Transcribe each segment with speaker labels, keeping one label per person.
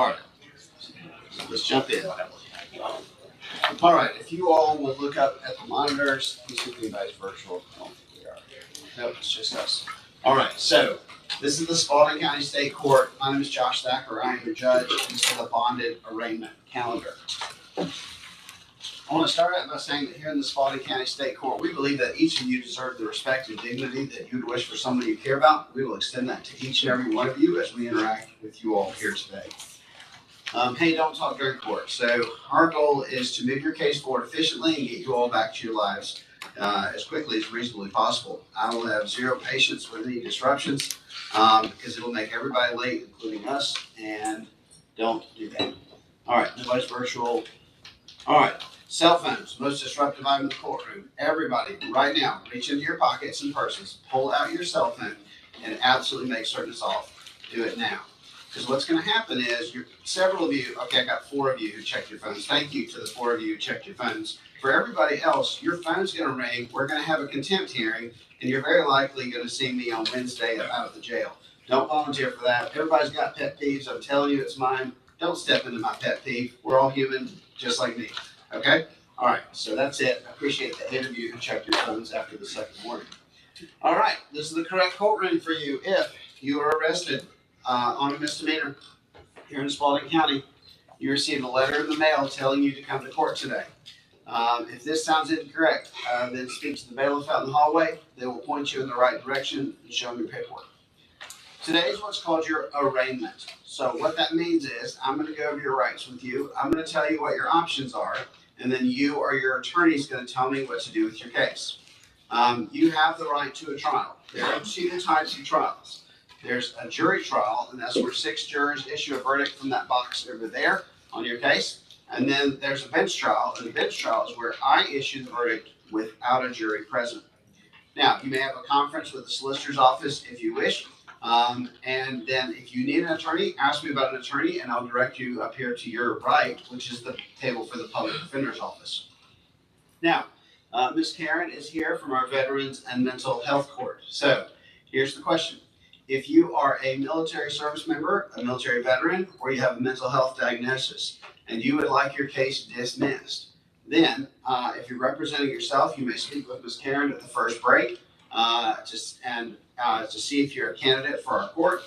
Speaker 1: All right, let's jump in. All right, if you all would look up at the monitors, let's see if anybody's virtual. I don't think we are. Nope, it's just us. All right, so this is the Spalding County State Court. My name is Josh Thacker. I am your judge. This is the bonded arraignment calendar. I want to start out by saying that here in the Spalding County State Court, we believe that each of you deserve the respect and dignity that you would wish for someone you care about. We will extend that to each and every one of you as we interact with you all here today. Hey, don't talk during court. So our goal is to move your case forward efficiently and get you all back to your lives as quickly as reasonably possible. I will have zero patience with any disruptions because it will make everybody late, including us, and don't do that. All right, nobody's virtual. All right. Cell phones, most disruptive item in the courtroom. Everybody, right now, reach into your pockets and purses, pull out your cell phone, and absolutely make certain it's off. Do it now. Because what's going to happen is, several of you, okay, I got 4 of you who checked your phones. Thank you to the 4 of you who checked your phones. For everybody else, your phone's going to ring. We're going to have a contempt hearing, and you're very likely going to see me on Wednesday out of the jail. Don't volunteer for that. Everybody's got pet peeves. I'm telling you, it's mine. Don't step into my pet peeve. We're all human, just like me. Okay? All right, so that's it. I appreciate the 8 of you who checked your phones after the second warning. All right, this is the correct courtroom for you if you are arrested on a misdemeanor here in Spalding County. You received a letter in the mail telling you to come to court today. If this sounds incorrect, then speak to the bailiff out in the hallway. They will point you in the right direction and show them your paperwork. Today is what's called your arraignment. So what that means is I'm going to go over your rights with you. I'm going to tell you what your options are, and then you or your attorney is going to tell me what to do with your case. You have the right to a trial. There are 2 types of trials. There's a jury trial, and that's where 6 jurors issue a verdict from that box over there on your case. And then there's a bench trial, and the bench trial is where I issue the verdict without a jury present. Now, you may have a conference with the solicitor's office if you wish. And then if you need an attorney, ask me about an attorney and I'll direct you up here to your right, which is the table for the public defender's office. Now, Ms. Karen is here from our Veterans and Mental Health Court. So here's the question. If you are a military service member, a military veteran, or you have a mental health diagnosis and you would like your case dismissed, then if you're representing yourself, you may speak with Ms. Karen at the first break to see if you're a candidate for our court.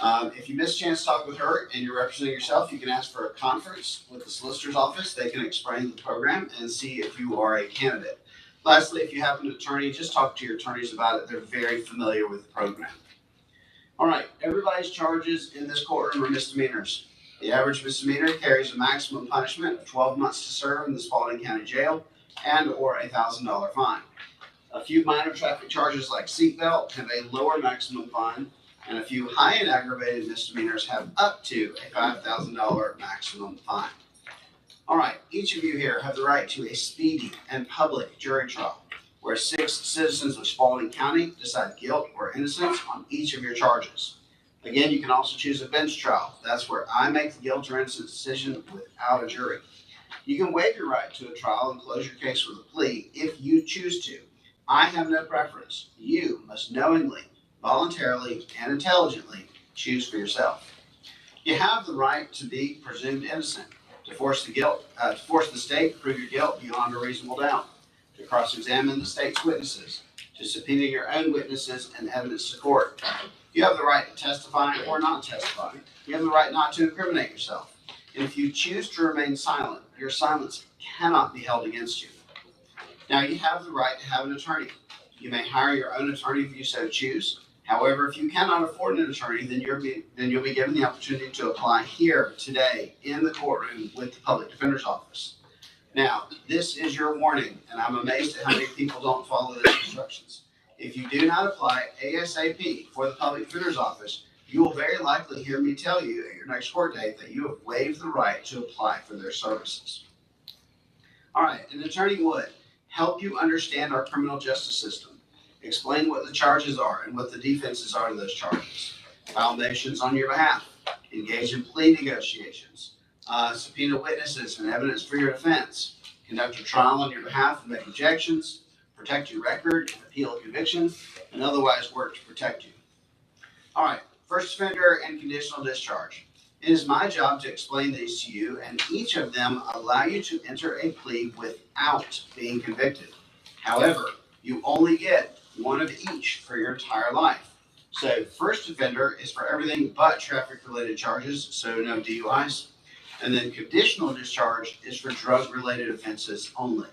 Speaker 1: If you miss a chance to talk with her and you're representing yourself, you can ask for a conference with the solicitor's office. They can explain the program and see if you are a candidate. Lastly, if you have an attorney, just talk to your attorneys about it. They're very familiar with the program. All right, everybody's charges in this courtroom are misdemeanors. The average misdemeanor carries a maximum punishment of 12 months to serve in the Spalding County Jail and or a $1,000 fine. A few minor traffic charges like seatbelt have a lower maximum fine, and a few high and aggravated misdemeanors have up to a $5,000 maximum fine. All right, each of you here have the right to a speedy and public jury trial, where 6 citizens of Spalding County decide guilt or innocence on each of your charges. Again, you can also choose a bench trial. That's where I make the guilt or innocence decision without a jury. You can waive your right to a trial and close your case with a plea if you choose to. I have no preference. You must knowingly, voluntarily, and intelligently choose for yourself. You have the right to be presumed innocent, to force the state to prove your guilt beyond a reasonable doubt, to cross-examine the state's witnesses, to subpoena your own witnesses and evidence to court. You have the right to testify or not testify. You have the right not to incriminate yourself. And if you choose to remain silent, your silence cannot be held against you. Now, you have the right to have an attorney. You may hire your own attorney if you so choose. However, if you cannot afford an attorney, then you'll be given the opportunity to apply here today in the courtroom with the public defender's office. Now, this is your warning, and I'm amazed at how many people don't follow the instructions. If you do not apply ASAP for the public defender's office, you will very likely hear me tell you at your next court date that you have waived the right to apply for their services. All right, an attorney would help you understand our criminal justice system, explain what the charges are and what the defenses are to those charges, file motions on your behalf, engage in plea negotiations, subpoena witnesses and evidence for your defense, conduct a trial on your behalf and make objections, protect your record and appeal a conviction, and otherwise work to protect you. All right, first offender and conditional discharge. It is my job to explain these to you, and each of them allow you to enter a plea without being convicted. However, you only get one of each for your entire life. So, first offender is for everything but traffic-related charges, so no DUIs. And then conditional discharge is for drug-related offenses only.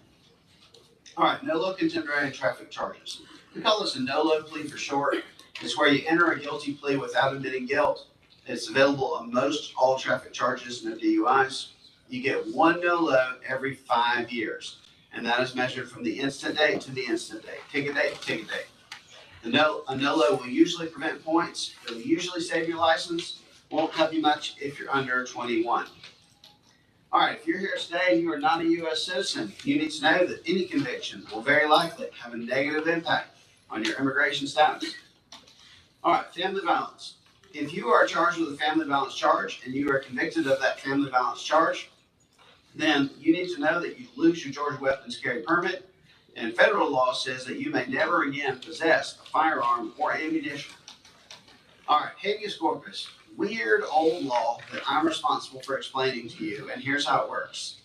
Speaker 1: All right, no-low contemporary traffic charges. We call this a no-low plea for short. It's where you enter a guilty plea without admitting guilt. It's available on most all traffic charges, no DUIs. You get one no-low every 5 years, and that is measured from the instant date to the instant date. Ticket date to ticket date. A no-low will usually prevent points. It will usually save your license. Won't help you much if you're under 21. All right, if you're here today and you are not a U.S. citizen, you need to know that any conviction will very likely have a negative impact on your immigration status. All right, family violence. If you are charged with a family violence charge and you are convicted of that family violence charge, then you need to know that you lose your Georgia weapons carry permit, and federal law says that you may never again possess a firearm or ammunition. All right, habeas corpus. Weird old law that I'm responsible for explaining to you, and here's how it works.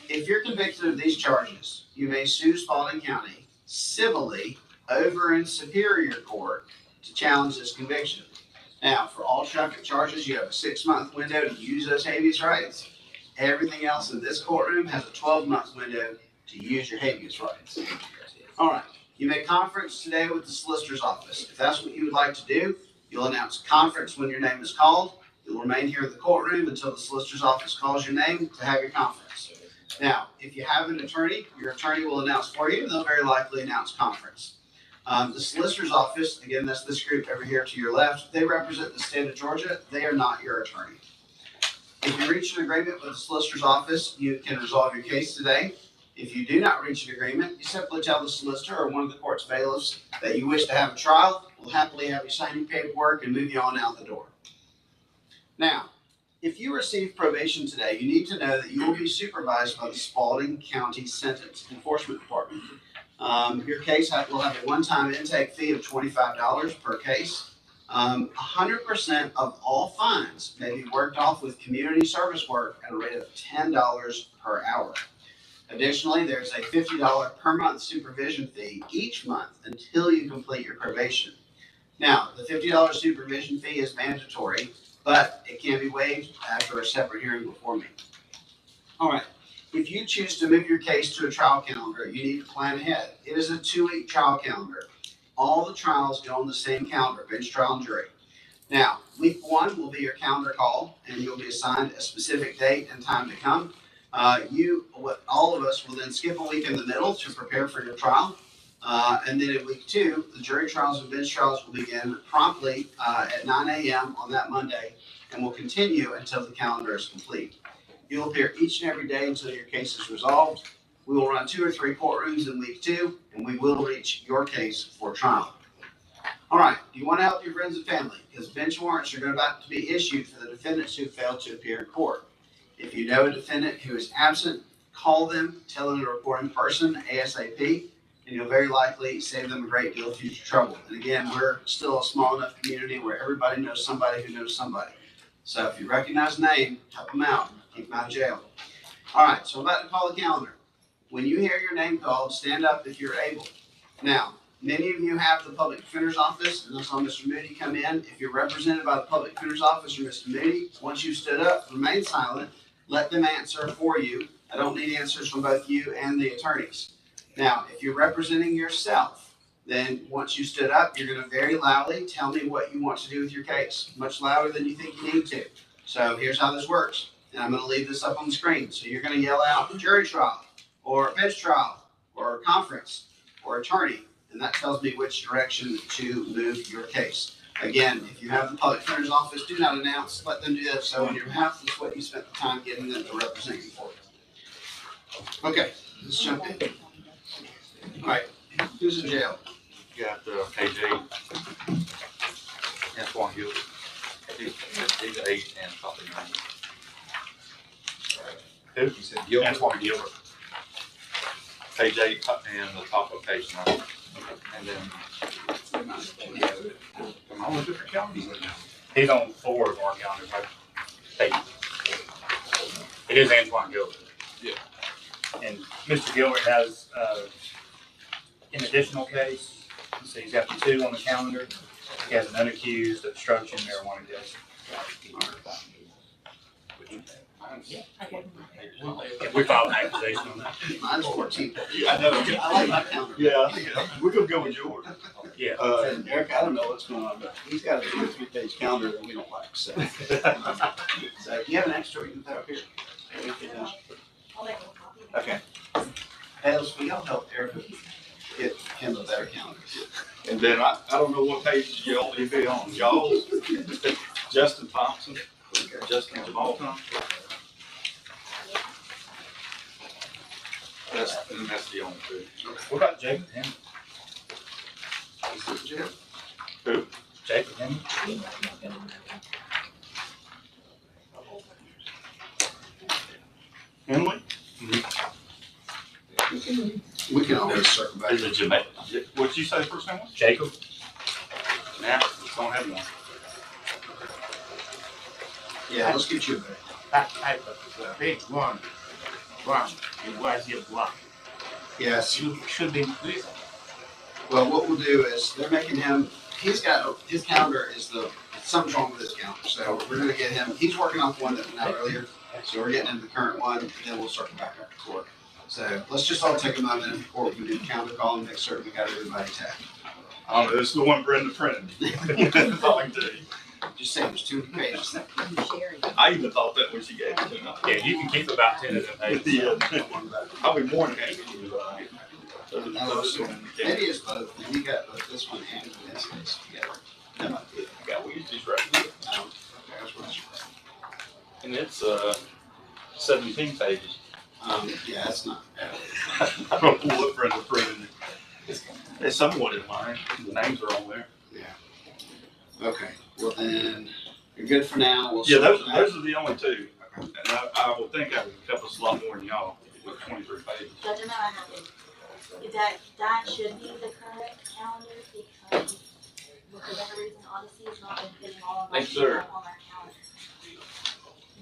Speaker 1: If you're convicted of these charges, you may sue Spalding County civilly over in Superior Court to challenge this conviction. Now, for all traffic charges, you have a 6-month window to use those habeas rights. Everything else in this courtroom has a 12-month window to use your habeas rights. All right, you may conference today with the solicitor's office. If that's what you would like to do, you'll announce conference when your name is called. You'll remain here in the courtroom until the solicitor's office calls your name to have your conference. Now, if you have an attorney, your attorney will announce for you, and they'll very likely announce conference. The solicitor's office, again, that's this group over here to your left, they represent the state of Georgia. They are not your attorney. If you reach an agreement with the solicitor's office, you can resolve your case today. If you do not reach an agreement, you simply tell the solicitor or one of the court's bailiffs that you wish to have a trial. We'll happily have you sign your paperwork and move you on out the door. Now, if you receive probation today, you need to know that you will be supervised by the Spalding County Sentence Enforcement Department. Your case will have a one-time intake fee of $25 per case. 100% of all fines may be worked off with community service work at a rate of $10 per hour. Additionally, there's a $50 per month supervision fee each month until you complete your probation. Now, the $50 supervision fee is mandatory, but it can be waived after a separate hearing before me. All right. If you choose to move your case to a trial calendar, you need to plan ahead. It is a 2-week trial calendar. All the trials go on the same calendar, bench trial and jury. Now, week 1 will be your calendar call, and you'll be assigned a specific date and time to come. All of us will then skip a week in the middle to prepare for your trial. And then in week 2, the jury trials and bench trials will begin promptly at 9 a.m. on that Monday and will continue until the calendar is complete. You'll appear each and every day until your case is resolved. We will run 2 or 3 courtrooms in week 2, and we will reach your case for trial. All right, you want to help your friends and family because bench warrants are about to be issued for the defendants who failed to appear in court. If you know a defendant who is absent, call them, tell them to report in person ASAP, and you'll very likely save them a great deal of future trouble. And again, we're still a small enough community where everybody knows somebody who knows somebody. So if you recognize the name, help them out, keep them out of jail. All right, so I'm about to call the calendar. When you hear your name called, stand up if you're able. Now, many of you have the public defender's office, and I saw Mr. Moody come in. If you're represented by the public defender's office or Mr. Moody, once you've stood up, remain silent. Let them answer for you. I don't need answers from both you and the attorneys. Now, if you're representing yourself, then once you stood up, you're going to very loudly tell me what you want to do with your case, much louder than you think you need to. So here's how this works, and I'm going to leave this up on the screen. So you're going to yell out jury trial, or bench trial, or conference, or attorney, and that tells me which direction to move your case. Again, if you have the public defender's office, do not announce. Let them do that. So on your behalf, that's what you spent the time getting them to represent you for. Okay, let's jump in. All right, who's in jail?
Speaker 2: You got KJ, Antoine Gilbert. He's 8 and something. Who? You said Gilbert? Antoine Gilbert. Page 8 and the top of page 9. And then come on with different counties. He's on 4 of our counties, right?
Speaker 3: Thank you. It is Antoine Gilbert.
Speaker 2: Yeah.
Speaker 3: And Mr. Gilbert has an additional case. So he's got the 2 on the calendar. He has an unaccused obstruction marijuana case. We filed an accusation on that.
Speaker 1: Mine's 14.
Speaker 2: I know.
Speaker 1: I like my calendar.
Speaker 2: Yeah, I think we're gonna go with yours.
Speaker 3: Yeah.
Speaker 4: And Eric, I don't know what's going on, but he's got a 2 or 3 page calendar that we don't like, so.
Speaker 1: So if you have an extra, you can put up here.
Speaker 4: Okay.
Speaker 1: Hey, we all help Eric get him a better calendar.
Speaker 2: And then I don't know what page you only be on. Y'all, Justin Thompson, Justin Jamal Thompson. That's the only 2.
Speaker 3: What about Jacob Henry?
Speaker 2: Who?
Speaker 3: Jacob Henry?
Speaker 2: Henley?
Speaker 1: We can always circle back.
Speaker 2: Is it Jamaica? What'd you say the first name was?
Speaker 3: Jacob?
Speaker 2: Nah, don't have one.
Speaker 1: Yeah, let's get you a better.
Speaker 5: That type of big one, it was your block.
Speaker 1: Yes.
Speaker 5: You should be this.
Speaker 1: Well, what we'll do is they're making him. His calendar is something's wrong with his calendar. So we're gonna get him. He's working off one that went out earlier. So we're getting into the current one, and then we'll circle back up to court. So let's just all take a moment in court. We do the calendar call and make certain we got everybody's happy.
Speaker 2: I don't know, this is the one Brenda printed. That's all I can tell you.
Speaker 1: Just saying, there's 2 pages.
Speaker 2: I even thought that when she gave it to me.
Speaker 3: Yeah, you can keep about 10 of them pages.
Speaker 2: Yeah. I'll be more than happy to
Speaker 1: Maybe it's both. Maybe you got both this one and this case together.
Speaker 2: I got we use these right here. And it's 17 pages.
Speaker 1: Yeah, it's not bad.
Speaker 2: I don't know what Brenda printed. It's somewhat in line. The names are on there.
Speaker 1: Yeah. Okay. Well then, you're good for now. We'll
Speaker 2: Yeah,
Speaker 1: circle
Speaker 2: those
Speaker 1: back.
Speaker 2: are the only 2. And I will think I would cover us a lot more than y'all with 23 pages.
Speaker 6: Doesn't matter how many. That should be the current calendar because for whatever reason Odyssey is not getting all of our
Speaker 2: Thanks, sir.
Speaker 6: stuff on our calendar.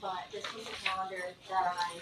Speaker 6: But this was the calendar that I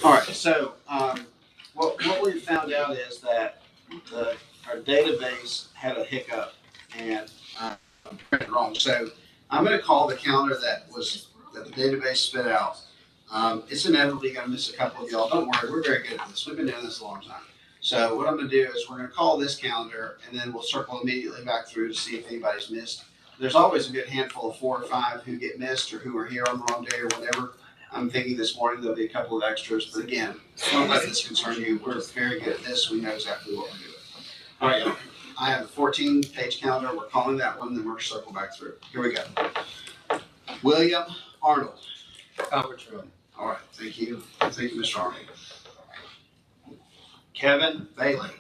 Speaker 1: All right. So what we found out is that our database had a hiccup and printed wrong. So I'm going to call the calendar that the database spit out. It's inevitably going to miss a couple of y'all. Don't worry, we're very good at this. We've been doing this a long time. So what I'm going to do is we're going to call this calendar, and then we'll circle immediately back through to see if anybody's missed. there's always a good handful of 4 or 5 who get missed or who are here on the wrong day or whatever. I'm thinking this morning there'll be a couple of extras, but again, don't let this concern you. We're very good at this. We know exactly what we're doing. All right, y'all. I have a 14-page calendar. We're calling that one, then we're gonna circle back through. Here we go. William Arnold.
Speaker 5: Conference room.
Speaker 1: All right, thank you. Thank you, Mr. Arnold. Kevin Bailey.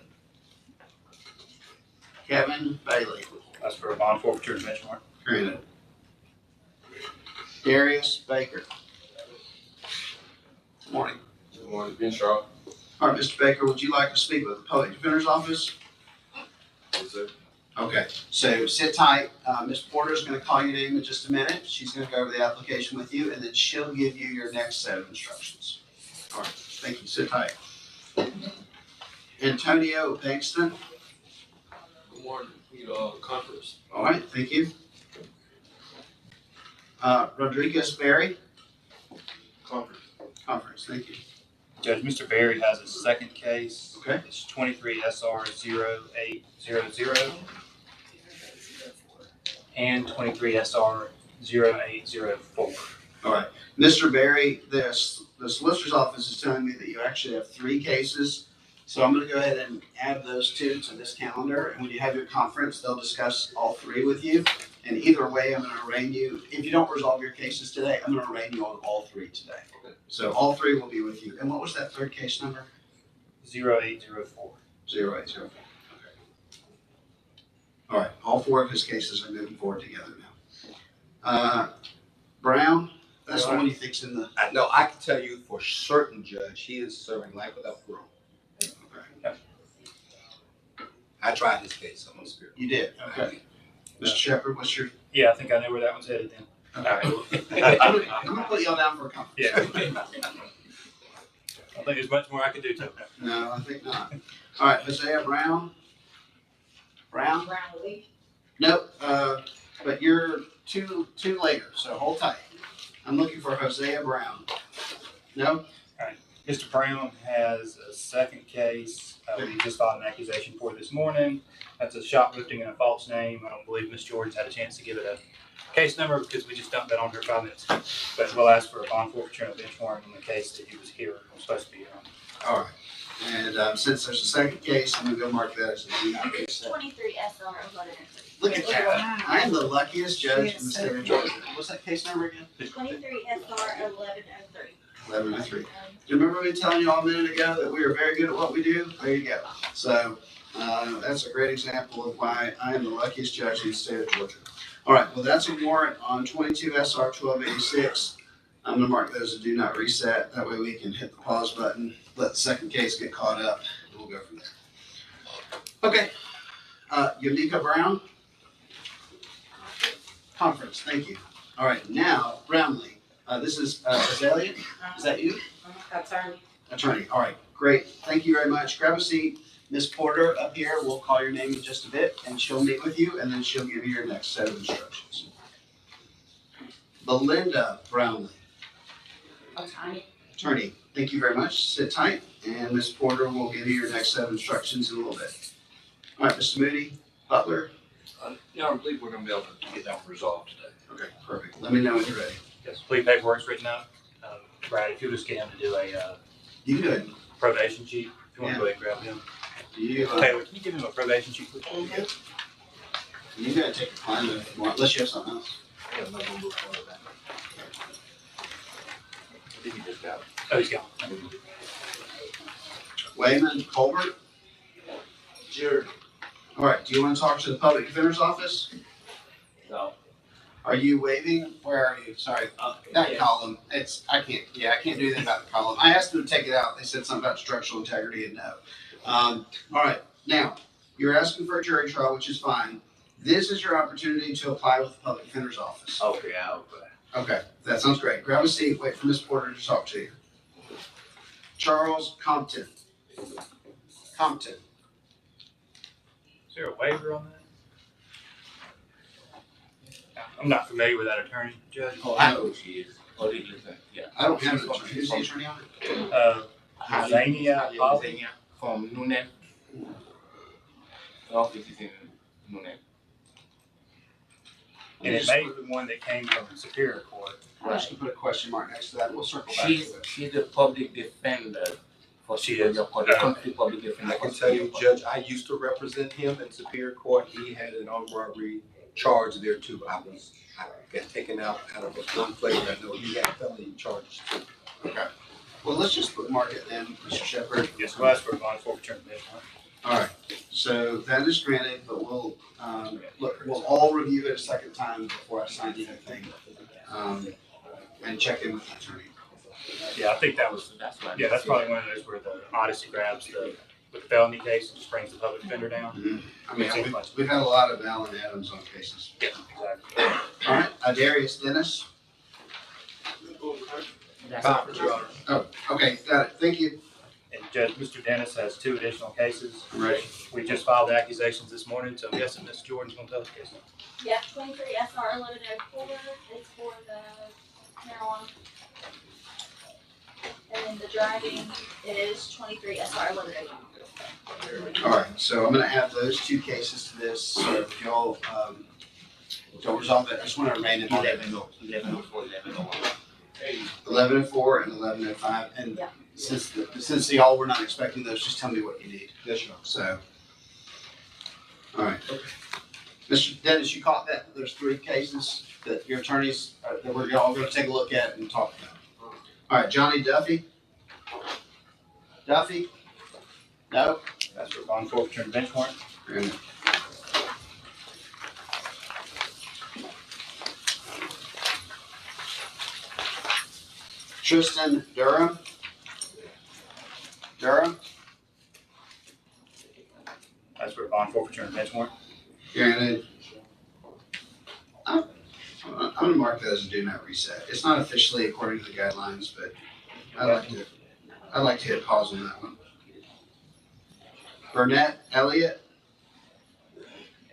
Speaker 1: Kevin Bailey.
Speaker 3: That's for a bond forfeiture and benchmark.
Speaker 1: Granted. Darius Baker. Morning.
Speaker 5: Good morning, Ben Shaw.
Speaker 1: All right, Mr. Baker, would you like to speak with the Public Defender's Office?
Speaker 5: Yes, sir.
Speaker 1: Okay, so sit tight. Ms. Porter's gonna call your name in just a minute. She's gonna go over the application with you, and then she'll give you your next set of instructions. All right, thank you. Sit tight. Antonio Bankston.
Speaker 5: Good morning, conference.
Speaker 1: All right, thank you. Rodriguez Berry.
Speaker 5: Conference.
Speaker 1: Conference, thank you.
Speaker 3: Judge, Mr. Berry has a second case.
Speaker 1: Okay.
Speaker 3: It's 23 SR 0800 and 23 SR 0804.
Speaker 1: All right, Mr. Berry, the solicitor's office is telling me that you actually have 3 cases. So I'm gonna go ahead and add those 2 to this calendar, and when you have your conference, they'll discuss all 3 with you. And either way, I'm gonna arraign you. If you don't resolve your cases today, I'm gonna arraign you on all 3 today. So all 3 will be with you. And what was that 3rd case number?
Speaker 3: 0804.
Speaker 1: 0804. Okay. All right, all 4 of his cases are moving forward together now. Brown, that's the one you think's in the.
Speaker 7: No, I can tell you for certain, Judge, he is serving life without parole.
Speaker 1: Okay.
Speaker 7: I tried his case on the spirit.
Speaker 1: You did, okay. Mr. Shepherd, what's your?
Speaker 3: Yeah, I think I know where that one's headed then.
Speaker 1: Okay. I'm gonna put y'all down for a conference.
Speaker 3: Yeah. I think there's much more I can do to it.
Speaker 1: No, I think not. All right, Hosea Brown. Brown?
Speaker 6: Brownlee.
Speaker 1: Nope, but you're two later, so hold tight. I'm looking for Hosea Brown. No?
Speaker 3: Mr. Brown has a second case. We just filed an accusation for this morning. That's a shoplifting and a false name. I don't believe Ms. Jordan's had a chance to give it a case number because we just dumped that on her 5 minutes. But we'll ask for a bond forfeiture and a benchmark in the case that he was here, was supposed to be here on.
Speaker 1: All right. And since there's a second case, I'm gonna go mark that as a do not reset.
Speaker 6: 23 SR 1103.
Speaker 1: Look at that. I am the luckiest judge in the state of Georgia. What's that case number again?
Speaker 6: 23 SR 1103.
Speaker 1: 1103. Do you remember me telling you all a minute ago that we are very good at what we do? There you go. So that's a great example of why I am the luckiest judge in the state of Georgia. All right, well, that's a warrant on 22 SR 1286. I'm gonna mark those as do not reset. That way we can hit the pause button, let the second case get caught up, and we'll go from there. Okay, Yamika Brown. Conference, thank you. All right, now Brownlee. This is Azalea. Is that you?
Speaker 6: Attorney.
Speaker 1: Attorney. All right, great. Thank you very much. Grab a seat. Ms. Porter up here, we'll call your name in just a bit, and she'll meet with you, and then she'll give you your next set of instructions. Belinda Brownlee.
Speaker 6: Attorney.
Speaker 1: Attorney, thank you very much. Sit tight, and Ms. Porter will give you your next set of instructions in a little bit. All right, Mr. Moody, Butler.
Speaker 5: Yeah, I believe we're gonna be able to get that resolved today.
Speaker 1: Okay, perfect. Let me know when you're ready.
Speaker 3: Yes, plea paperwork's written up. Brad, if you'll just get him to do a
Speaker 1: You good?
Speaker 3: probation sheet, if you want to go ahead and grab him.
Speaker 1: Do you?
Speaker 3: Taylor, can you give him a probation sheet, please?
Speaker 1: You gotta take your time if you want, unless you have something else.
Speaker 5: Yeah, I'm not gonna move forward with that. I think you just got it.
Speaker 3: Oh, he's gone.
Speaker 1: Wayman Colbert.
Speaker 5: Jared.
Speaker 1: All right, do you want to talk to the public defender's office?
Speaker 5: No.
Speaker 1: Are you waving? Where are you? Sorry, that column. I can't do anything about the column. I asked them to take it out. They said something about structural integrity and no. All right, now you're asking for a jury trial, which is fine. This is your opportunity to apply with the public defender's office.
Speaker 5: Okay,
Speaker 1: Okay, that sounds great. Grab a seat. Wait for Ms. Porter to talk to you. Charles Compton. Compton.
Speaker 3: Is there a waiver on that? I'm not familiar with that attorney, Judge.
Speaker 5: Oh, I know who she is. Oh, did you say? Yeah.
Speaker 1: I don't have an attorney. Who's the attorney on it?
Speaker 3: Zania Holly.
Speaker 5: Zania from Noonan. The office is in Noonan.
Speaker 3: And it may be one that came from Superior Court.
Speaker 1: I'm just gonna put a question mark next to that, and we'll circle back to it.
Speaker 5: She's the public defender for
Speaker 3: She is.
Speaker 5: your court, the country public defender.
Speaker 7: I can tell you, Judge, I used to represent him in Superior Court. He had an armed robbery charge there too. I got taken out of a one flavor. I know he had felony charges too.
Speaker 1: Okay. Well, let's just mark it then, Mr. Shepherd.
Speaker 3: Yes, we'll ask for a bond forfeiture and benchmark.
Speaker 1: All right, so that is granted, but we'll, look, we'll all review it a second time before I sign anything. And check in with the attorney.
Speaker 3: Yeah, I think that was,
Speaker 5: That's right.
Speaker 3: yeah, that's probably one of those where the Odyssey grabs with the felony case and just brings the public defender down.
Speaker 1: I mean, we've had a lot of Allen Adams on cases.
Speaker 3: Yeah, exactly.
Speaker 1: All right, Darius Dennis.
Speaker 5: That's
Speaker 7: Conference, Your Honor.
Speaker 1: Oh, okay, got it, thank you.
Speaker 3: And Judge, Mr. Dennis has 2 additional cases.
Speaker 1: Right.
Speaker 3: We just filed the accusations this morning, so I'm guessing Ms. Jordan's gonna tell us the case.
Speaker 6: Yeah, 23 SR 1104 is for the marijuana. And then the driving is 23 SR 1101.
Speaker 1: All right, so I'm gonna add those 2 cases to this, so if y'all, don't resolve it, I just wanna remain in on it. 1104 and 1105, and
Speaker 6: Yeah.
Speaker 1: since y'all were not expecting those, just tell me what you need.
Speaker 7: Yes, Your Honor.
Speaker 1: So, all right. Mr. Dennis, you caught that? There's 3 cases that your attorneys, that we're all gonna take a look at and talk about. All right, Johnny Duffy? Duffy? No?
Speaker 3: That's for bond forfeiture and benchmark.
Speaker 1: And Tristan Durham? Durham?
Speaker 3: That's for bond forfeiture and benchmark.
Speaker 1: Granted. I'm gonna mark that as a do not reset. It's not officially according to the guidelines, but I'd like to hit pause on that one. Burnett, Elliott?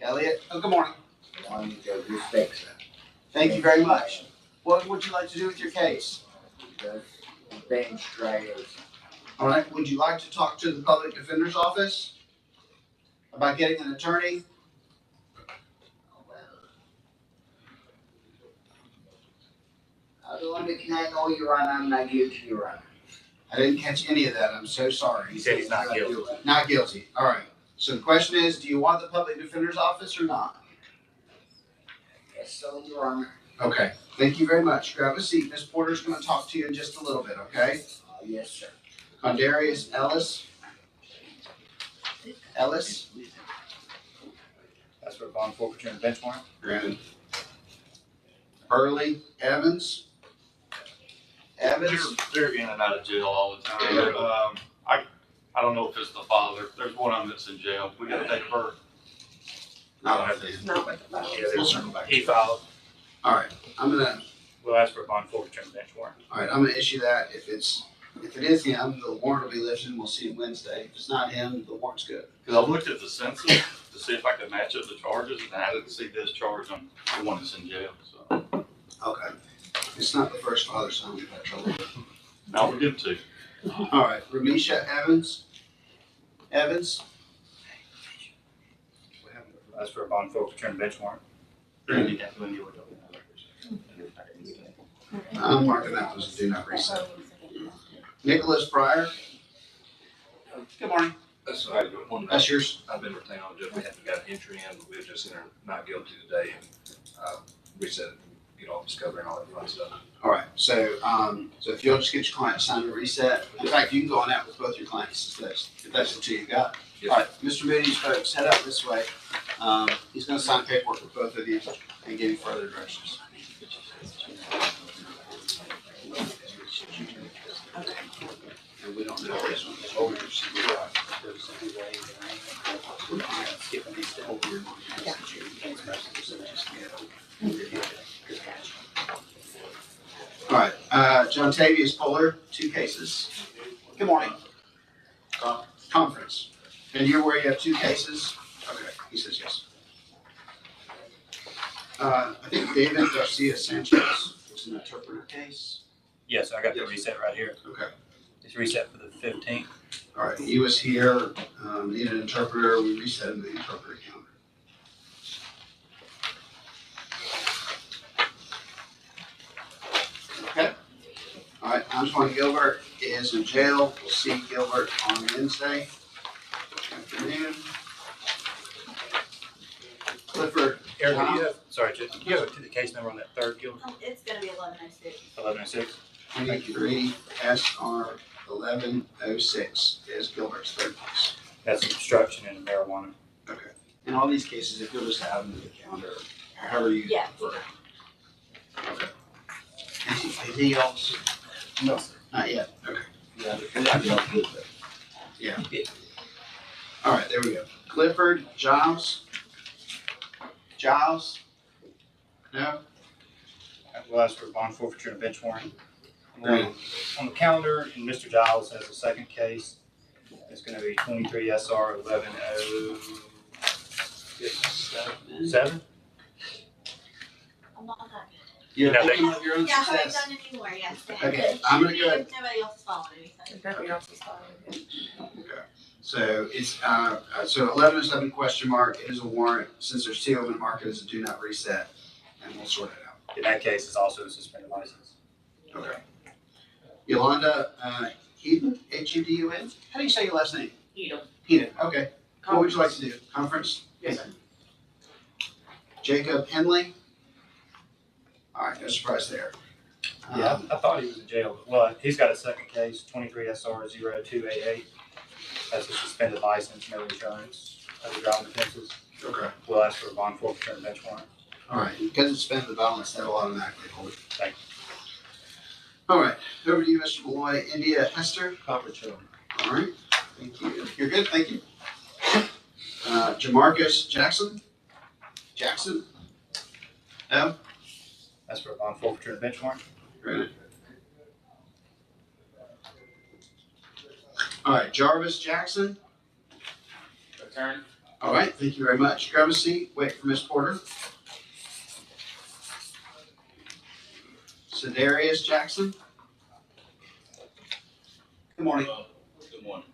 Speaker 1: Elliott, oh, good morning. Thank you very much. What would you like to do with your case?
Speaker 5: bench trials.
Speaker 1: All right, would you like to talk to the public defender's office about getting an attorney?
Speaker 5: The only thing I know, Your Honor, I'm not guilty, Your Honor.
Speaker 1: I didn't catch any of that. I'm so sorry.
Speaker 3: He said he's not guilty.
Speaker 1: Not guilty. All right. So the question is, do you want the public defender's office or not?
Speaker 5: Yes, so, Your Honor.
Speaker 1: Okay. Thank you very much. Grab a seat. Ms. Porter's going to talk to you in just a little bit, okay?
Speaker 5: Yes, sir.
Speaker 1: Condarius Ellis. Ellis.
Speaker 3: That's for bond forfeiture and benchmark.
Speaker 1: Granted. Early Evans. Evans.
Speaker 2: They're in and out of jail all the time. I don't know if it's the father. There's one of them that's in jail. We gotta take her.
Speaker 1: Not I think.
Speaker 6: No.
Speaker 1: We'll circle back.
Speaker 3: He filed.
Speaker 1: All right.
Speaker 3: We'll ask for bond forfeiture and benchmark.
Speaker 1: All right. I'm gonna issue that. If it is him, the warrant will be lifted and we'll see him Wednesday. If it's not him, the warrant's good.
Speaker 2: Cause I looked at the census to see if I could match up the charges and I didn't see this charge on the one that's in jail, so.
Speaker 1: Okay. It's not the first father-son we've had trouble with.
Speaker 2: Now we're good too.
Speaker 1: All right. Ramisha Evans. Evans.
Speaker 3: That's for bond forfeiture and benchmark.
Speaker 1: I'm marking that as a do not reset. Nicholas Pryor. Good morning.
Speaker 8: That's all right. One,
Speaker 1: That's yours.
Speaker 8: I've been retained on judge. We haven't got an entry in, but we're just entered not guilty today and, reset, get all discovery and all that fun stuff.
Speaker 1: All right. So if you'll just get your client to sign the reset. In fact, you can go on out with both your clients if that's the two you got.
Speaker 8: Yes.
Speaker 1: All right, Mr. Moody's folks, head out this way. He's gonna sign paperwork with both of you and give you further directions. And we don't know this one. All right, John Tavius Fuller, 2 cases. Good morning. Conference. And you're where you have 2 cases? Okay, he says yes. I think David Garcia Sanchez was an interpreter case.
Speaker 3: Yes, I got the reset right here.
Speaker 1: Okay.
Speaker 3: It's reset for the 15th.
Speaker 1: All right, he was here, needed an interpreter, we reset him to the interpreter calendar. Antoine Gilbert is in jail. We'll see Gilbert on Wednesday afternoon. Clifford,
Speaker 3: Eric, do you have, sorry, Jim, do you have the case number on that third, Gilbert?
Speaker 6: It's gonna be 1106.
Speaker 3: 1106?
Speaker 1: 23 SR 1106 is Gilbert's third case.
Speaker 3: That's obstruction and marijuana.
Speaker 1: Okay. In all these cases, if you'll just add them to the calendar, however you
Speaker 6: Yeah.
Speaker 1: prefer. Okay. Anything else?
Speaker 4: No, sir.
Speaker 1: Not yet. Okay.
Speaker 4: Yeah, I dealt with it.
Speaker 1: Yeah. All right, there we go. Clifford, Giles. Giles? No?
Speaker 3: We'll ask for a bond forfeiture and a bench warrant.
Speaker 1: Great.
Speaker 3: On the calendar, and Mr. Giles has a second case. It's gonna be 23 SR 1107.
Speaker 6: I'm not that good.
Speaker 1: You're
Speaker 3: Yeah,
Speaker 1: thinking of your own
Speaker 6: Yeah, I haven't
Speaker 1: success.
Speaker 6: done it anymore, yes.
Speaker 1: Okay, I'm gonna go ahead.
Speaker 6: Nobody else is following anything.
Speaker 9: Nobody else is following it.
Speaker 1: So it's, so 1107 question mark, it is a warrant, since there's two of them marked as a do not reset, and we'll sort it out.
Speaker 3: In that case, it's also a suspended license.
Speaker 1: Okay. Yolanda, Heaton, Hudun? How do you say your last name? Heaton, okay. What would you like to do? Conference?
Speaker 9: Yes, sir.
Speaker 1: Jacob Henley? All right, no surprise there.
Speaker 3: Yeah, I thought he was in jail, but, well, he's got a second case, 23 SR 0288. That's a suspended license, no insurance, other driving offenses.
Speaker 1: Okay.
Speaker 3: We'll ask for a bond forfeiture and bench warrant.
Speaker 1: All right, because it's spent the balance, that'll automatically hold it.
Speaker 3: Thank
Speaker 1: All right, over to you, Mr. Malloy. India Hester?
Speaker 4: Conference room.
Speaker 1: All right, thank you. You're good, thank you. Jamarcus Jackson? Jackson? No?
Speaker 3: That's for a bond forfeiture and bench warrant.
Speaker 1: Granted. All right, Jarvis Jackson?
Speaker 8: Attorney?
Speaker 1: All right, thank you very much. Grab a seat, wait for Ms. Porter. Sedarius Jackson? Good morning.
Speaker 10: Good morning.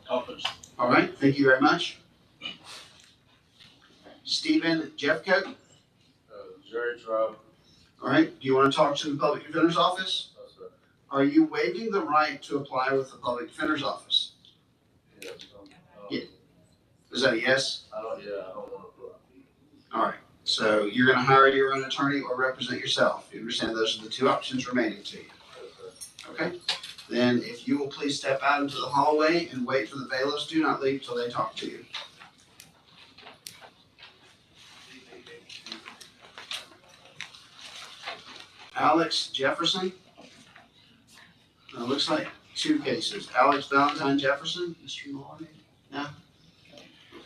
Speaker 10: Conference.
Speaker 1: All right, thank you very much. Stephen Jeffcoat?
Speaker 10: Jerry Trout.
Speaker 1: All right, do you want to talk to the Public Defender's Office?
Speaker 10: That's right.
Speaker 1: Are you waiving the right to apply with the Public Defender's Office?
Speaker 10: Yeah.
Speaker 1: Yeah. Is that a yes?
Speaker 10: I don't want to put.
Speaker 1: All right, so you're going to hire your own attorney or represent yourself. You understand those are the two options remaining to you. Okay? Then if you will please step out into the hallway and wait for the bailiffs, do not leave till they talk to you. Alex Jefferson. Looks like two cases. Alex Valentine Jefferson, Mr. Maloney.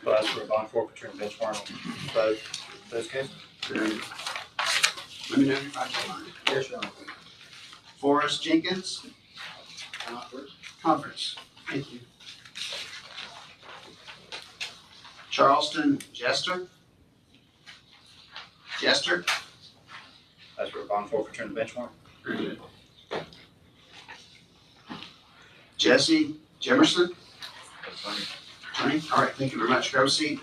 Speaker 3: We'll ask for a bond forfeiture and bench warrant on both those cases.
Speaker 1: Great. Let me know if you find your line.
Speaker 4: Yes, Your Honor.
Speaker 1: Forrest Jenkins,
Speaker 4: Conference.
Speaker 1: conference. Thank you. Charleston Jester. Jester.
Speaker 3: That's for a bond forfeiture and bench warrant.
Speaker 1: Granted. Jesse Jemerson, attorney. All right, thank you very much. Grab a seat.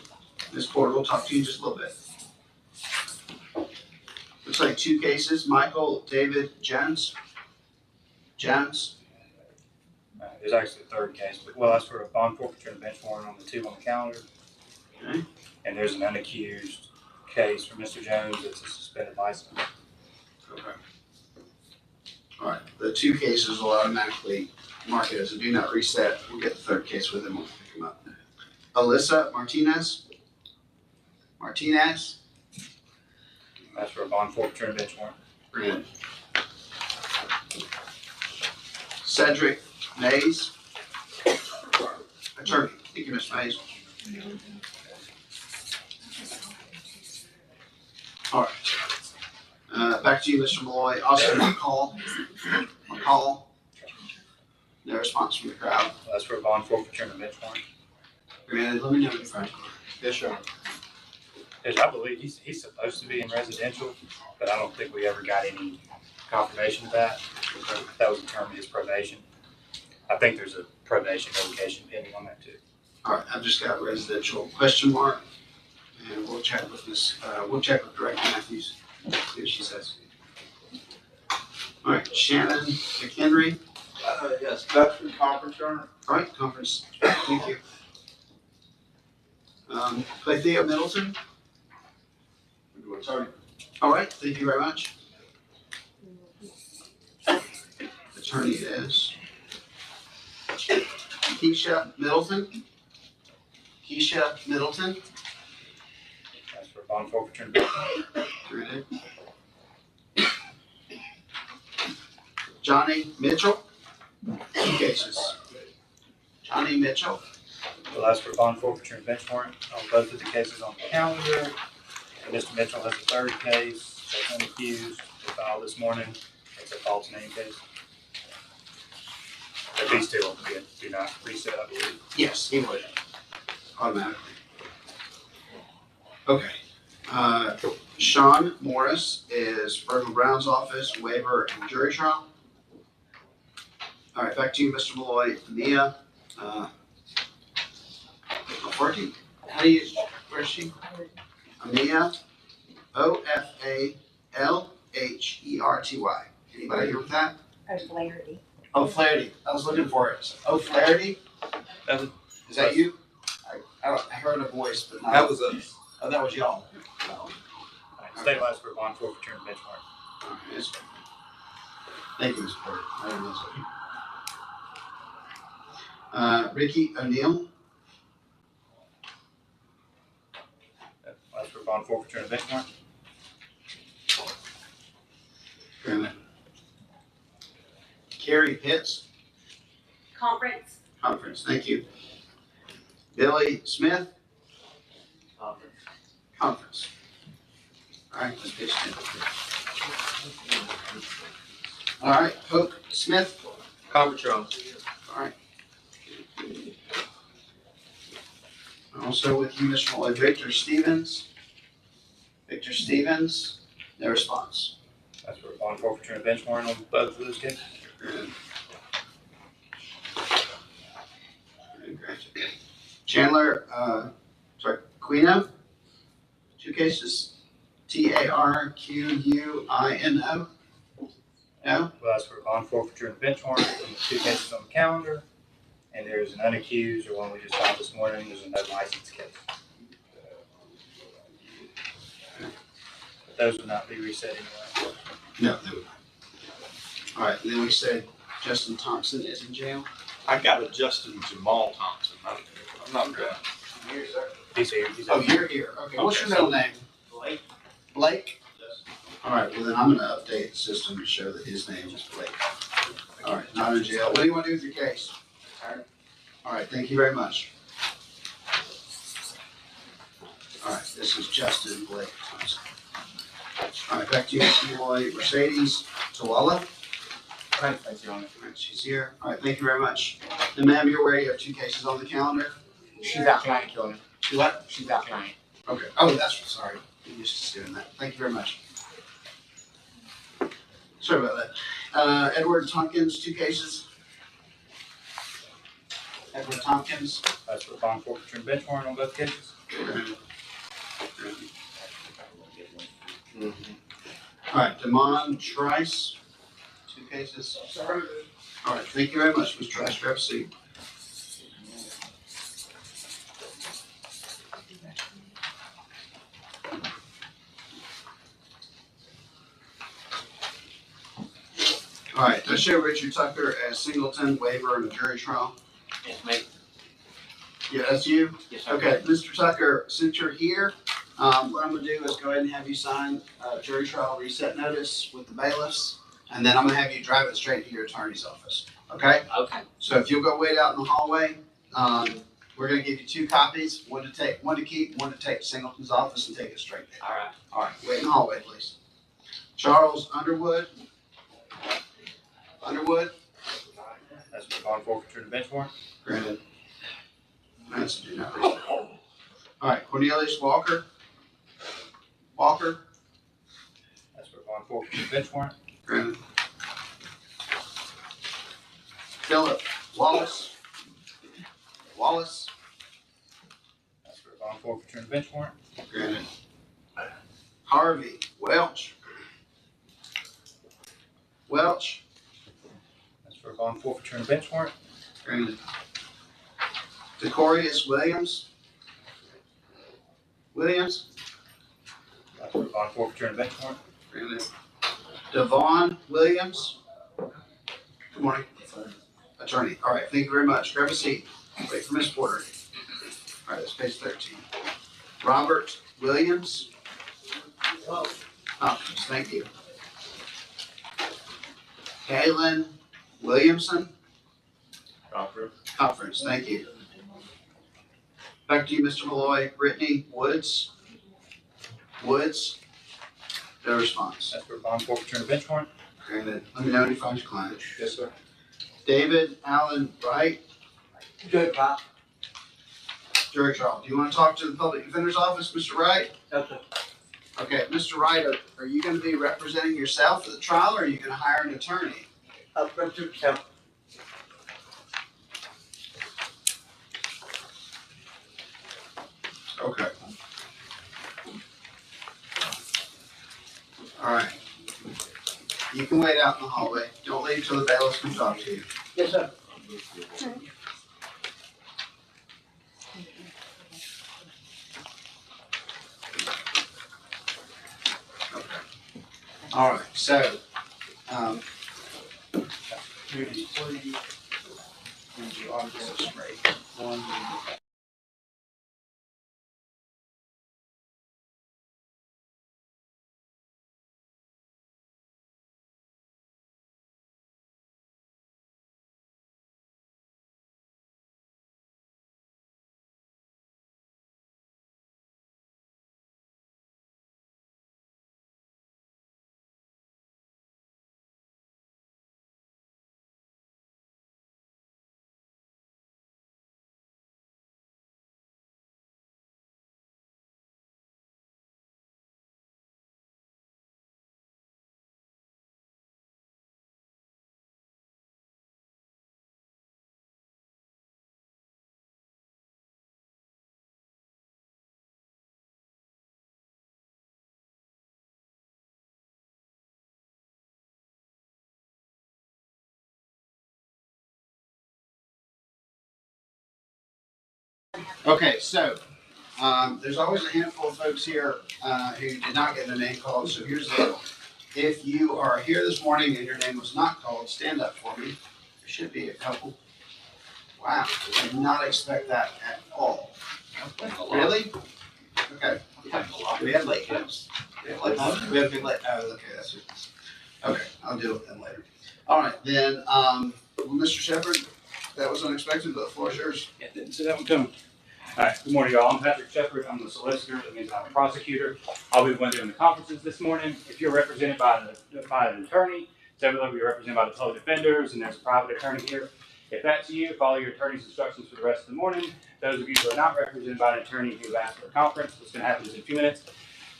Speaker 1: Ms. Porter will talk to you in just a little bit. Looks like two cases. Michael David Jones. Jones.
Speaker 3: There's actually a third case, but we'll ask for a bond forfeiture and bench warrant on the two on the calendar.
Speaker 1: Okay.
Speaker 3: And there's an unaccused case for Mr. Jones. It's a suspended license.
Speaker 1: Okay. All right, the two cases will automatically mark it as a do not reset. We'll get the third case with him. We'll pick him up. Alyssa Martinez. Martinez.
Speaker 3: That's for a bond forfeiture and bench warrant.
Speaker 1: Granted. Cedric Mays. Attorney. Thank you, Mr. Mays. All right. Back to you, Mr. Malloy. Austin McCall. McCall. No response from the crowd.
Speaker 3: That's for a bond forfeiture and a bench warrant.
Speaker 1: Granted, let me know if I.
Speaker 4: Yes, Your Honor.
Speaker 3: I believe he's supposed to be in residential, but I don't think we ever got any confirmation of that. That was the term of his probation. I think there's a probation revocation pending on that too.
Speaker 1: All right, I've just got residential question mark, and we'll check with Director Matthews, see what she says. All right, Shannon McHenry.
Speaker 10: Yes, veteran conference earner.
Speaker 1: All right, conference. Thank you. Claythea Middleton.
Speaker 10: Attorney.
Speaker 1: All right, thank you very much. Attorney it is. Keisha Middleton. Keisha Middleton.
Speaker 3: That's for bond forfeiture and benchmark.
Speaker 1: Granted. Johnny Mitchell. 2 cases. Johnny Mitchell.
Speaker 3: Well, that's for bond forfeiture and benchmark on both of the cases on the calendar. And Mr. Mitchell has a third case that's unaccused. They filed this morning. It's a false name case. But these two do not reset, I believe.
Speaker 1: Yes, he would. Automatically. Okay. Sean Morris is Virgil Brown's office, waiver and jury trial. All right, back to you, Mr. Malloy. Mia, Oferty, where's she? Mia, Ofalherty. Anybody here with that?
Speaker 6: O'Flaherty.
Speaker 1: O'Flaherty, I was looking for it. O'Flaherty, is that you? I heard a voice, but not.
Speaker 7: That was us.
Speaker 1: Oh, that was y'all.
Speaker 3: State laws for bond forfeiture and benchmark.
Speaker 1: All right, yes. Thank you, Mr. Porter. I didn't know so. Ricky O'Neill.
Speaker 3: That's for bond forfeiture and benchmark.
Speaker 1: Granted. Carrie Pitts,
Speaker 6: Conference.
Speaker 1: conference, thank you. Billy Smith,
Speaker 10: Conference.
Speaker 1: conference. All right, let's pitch it. All right, Hope Smith,
Speaker 7: Conference, Your Honor.
Speaker 1: all right. Also with you, Mr. Malloy, Victor Stevens. Victor Stevens, no response.
Speaker 3: That's for bond forfeiture and benchmark on both of those cases.
Speaker 1: Chandler, Quino, 2 cases. Tarquino. No?
Speaker 3: Well, that's for bond forfeiture and benchmark on the 2 cases on the calendar. And there's an unaccused, or one we just filed this morning, there's a no license case. But those would not be reset anyway.
Speaker 1: No, they would not. All right, then we said Justin Thompson is in jail.
Speaker 2: I got a Justin Jamal Thompson. I'm not good.
Speaker 10: Here, sir.
Speaker 3: He's here, he's
Speaker 1: Oh,
Speaker 3: up.
Speaker 1: you're here. Okay, what's your middle name?
Speaker 10: Blake.
Speaker 1: Blake?
Speaker 10: Yes.
Speaker 1: All right, well then I'm gonna update the system to show that his name is Blake. All right, not in jail. What do you want to do with your case? All right, thank you very much. All right, this is Justin Blake Thompson. All right, back to you, Mr. Malloy. Mercedes Tawala.
Speaker 5: Thanks, Your Honor.
Speaker 1: All right, she's here. All right, thank you very much. And ma'am, you're aware you have 2 cases on the calendar?
Speaker 5: She's out tonight, Your Honor.
Speaker 1: You what?
Speaker 5: She's out tonight.
Speaker 1: Okay. Oh, that's, sorry. I'm used to doing that. Thank you very much. Sorry about that. Edward Tompkins, 2 cases. Edward Tompkins.
Speaker 3: That's for bond forfeiture and benchmark on both cases.
Speaker 1: All right, Damon Trice, 2 cases. All right, thank you very much, Mr. Trice. Grab a seat. All right, I show Richard Tucker as Singleton, waiver and a jury trial.
Speaker 10: Yes, ma'am.
Speaker 1: Yeah, that's you?
Speaker 10: Yes, sir.
Speaker 1: Okay, Mr. Tucker, since you're here, what I'm gonna do is go ahead and have you sign a jury trial reset notice with the bailiffs, and then I'm gonna have you drive it straight to your attorney's office, okay?
Speaker 10: Okay.
Speaker 1: So if you'll go wait out in the hallway, we're gonna give you 2 copies, one to keep, one to take to Singleton's office and take it straight there.
Speaker 10: All right.
Speaker 1: All right, wait in the hallway, please. Charles Underwood. Underwood,
Speaker 3: That's for bond forfeiture and benchmark.
Speaker 1: granted. That's do not read. All right, Cornelius Walker. Walker,
Speaker 3: That's for bond forfeiture and benchmark.
Speaker 1: granted. Philip Wallace. Wallace,
Speaker 3: That's for bond forfeiture and benchmark.
Speaker 1: granted. Harvey Welch. Welch.
Speaker 3: That's for bond forfeiture and bench warrant.
Speaker 1: Granted. Decorius Williams. Williams.
Speaker 3: That's for bond forfeiture and bench warrant.
Speaker 1: Granted. Devon Williams. Good morning. Attorney. All right, thank you very much. Grab a seat. Wait for Ms. Porter. All right, that's page 13. Robert Williams. Hopkins, thank you. Kaylin Williamson. Conference, thank you. Back to you, Mr. Malloy. Brittany Woods. Woods. No response.
Speaker 3: That's for bond forfeiture and bench warrant.
Speaker 1: Granted. Let me know when you find your client.
Speaker 3: Yes, sir.
Speaker 1: David Allen Wright.
Speaker 10: Good, Pop.
Speaker 1: Jury trial. Do you want to talk to the public defender's office, Mr. Wright?
Speaker 10: Okay.
Speaker 1: Okay, Mr. Wright, are you going to be representing yourself at the trial, or are you going to hire an attorney? Okay. All right. You can wait out in the hallway. Don't leave till the bailiff can talk to you.
Speaker 10: Yes, sir.
Speaker 1: All right, so, okay, so, there's always a handful of folks here, who did not get their name called, so here's the deal. If you are here this morning and your name was not called, stand up for me. There should be a couple. Wow, I did not expect that at all. Really? Okay. We had late comes. We have been late. Oh, okay, that's it. Okay, I'll deal with them later. All right, then, well, Mr. Shepherd, that was unexpected, but the floor is yours.
Speaker 3: Yeah, didn't see that one coming. All right, good morning, y'all. I'm Patrick Shepard. I'm the solicitor. That means I'm a prosecutor. I'll be the one doing the conferences this morning. If you're represented by an attorney, several of you are represented by the public defenders, and there's a private attorney here. If that's you, follow your attorney's instructions for the rest of the morning. Those of you who are not represented by an attorney who asked for a conference, what's going to happen is in a few minutes.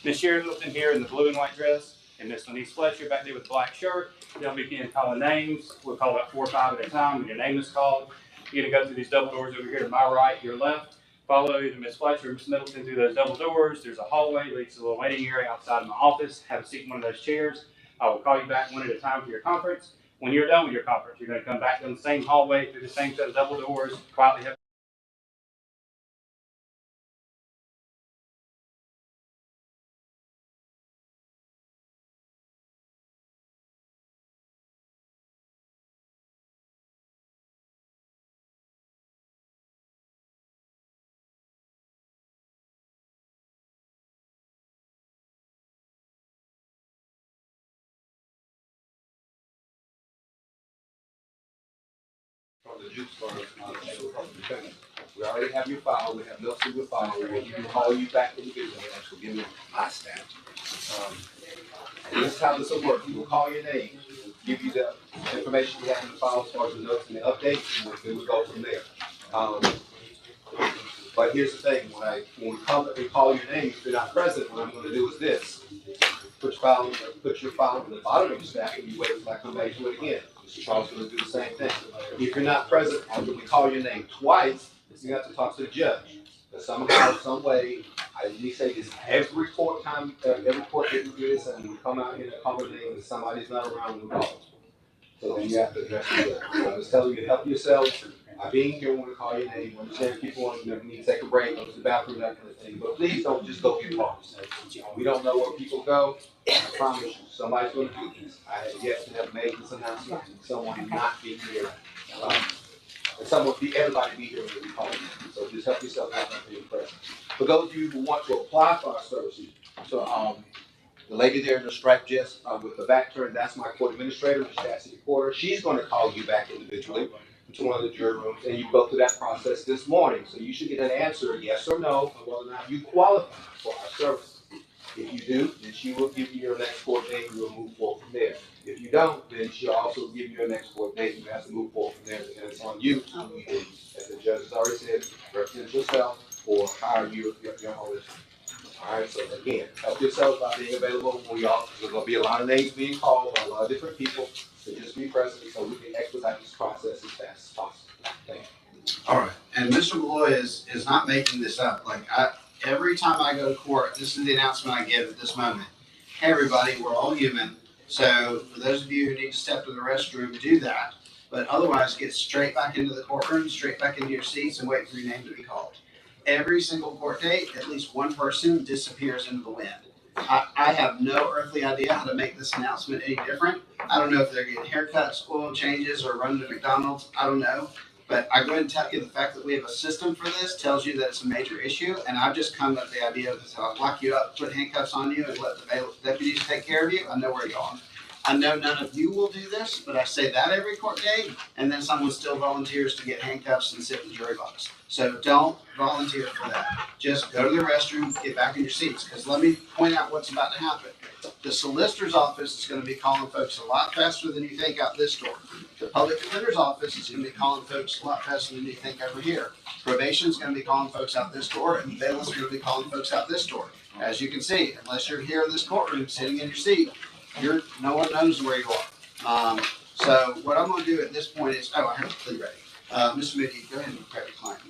Speaker 3: Miss Sharon Littleton here in the blue and white dress, and Miss Lenise Fletcher back there with the black shirt. They'll begin calling names. We'll call about 4 or 5 at a time when your name is called. You're going to go through these double doors over here to my right, your left. Follow either Miss Fletcher or Miss Middleton through those double doors. There's a hallway, leads to a little waiting area outside of my office. Have a seat in one of those chairs. I will call you back one at a time for your conference. When you're done with your conference, you're going to come back down the same hallway through the same set of double doors, quietly have
Speaker 7: From the juice bar, we already have your file, we have notes in your file, we can call you back individually, actually give me my stat. And this is how this will work, we will call your name, give you the information we have in the file, as far as the notes and the updates, and then we'll go from there. But here's the thing, when we come and call your name, if you're not present, what I'm gonna do is this. Put your file in the bottom of your stack and you wait until I come back to it again. Mr. Charles is gonna do the same thing. If you're not present, after we call your name twice, you have to talk to the judge. But somehow, some way, we say this every court time, every court that we do this, and we come out here and call your name and somebody's not around, we call. So then you have to address it. So I was telling you to help yourselves. I being here when we call your name, understand people want to need to take a break, go to the bathroom, that kind of thing. But please don't just go get lost. We don't know where people go. I promise you, somebody's going to do this. I have yet to have made this announcement and someone not be here. And everybody be here when we call you. So just help yourself out by being present. For those of you who want to apply for our services, so the lady there in the striped dress with the back turned, that's my court administrator, Ms. Chastity Porter. She's going to call you back individually to one of the jury rooms, and you go through that process this morning. So you should get an answer, yes or no, on whether or not you qualify for our services. If you do, then she will give you your next court date, and you'll move forward from there. If you don't, then she'll also give you your next court date, and you have to move forward from there, and it's on you. As the judge has already said, represent yourself or hire your own. All right, so again, help yourself by being available when there's gonna be a lot of names being called by a lot of different people, so just be present so we can expedite this process as fast as possible. Thank you.
Speaker 1: All right, and Mr. Malloy is not making this up. Like, every time I go to court, this is the announcement I give at this moment. Hey, everybody, we're all human. So for those of you who need to step to the restroom, do that. But otherwise, get straight back into the courtroom, straight back into your seats, and wait for your name to be called. Every single court date, at least one person disappears into the wind. I have no earthly idea how to make this announcement any different. I don't know if they're getting haircuts, oil changes, or running to McDonald's. I don't know. But I go ahead and tell you the fact that we have a system for this tells you that it's a major issue. And I've just come up with the idea of I'll lock you up, put handcuffs on you, and let the deputies take care of you. I know where you're going. I know none of you will do this, but I say that every court date, and then someone still volunteers to get handcuffs and sit in the jury box. So don't volunteer for that. Just go to the restroom, get back in your seats, because let me point out what's about to happen. The solicitor's office is going to be calling folks a lot faster than you think out this door. The public defender's office is going to be calling folks a lot faster than you think over here. Probation is going to be calling folks out this door, and the bailiff's going to be calling folks out this door. As you can see, unless you're here in this courtroom sitting in your seat, no one knows where you are. So what I'm going to do at this point is, I have a plea ready. Mr. Moody, go ahead and grab your client.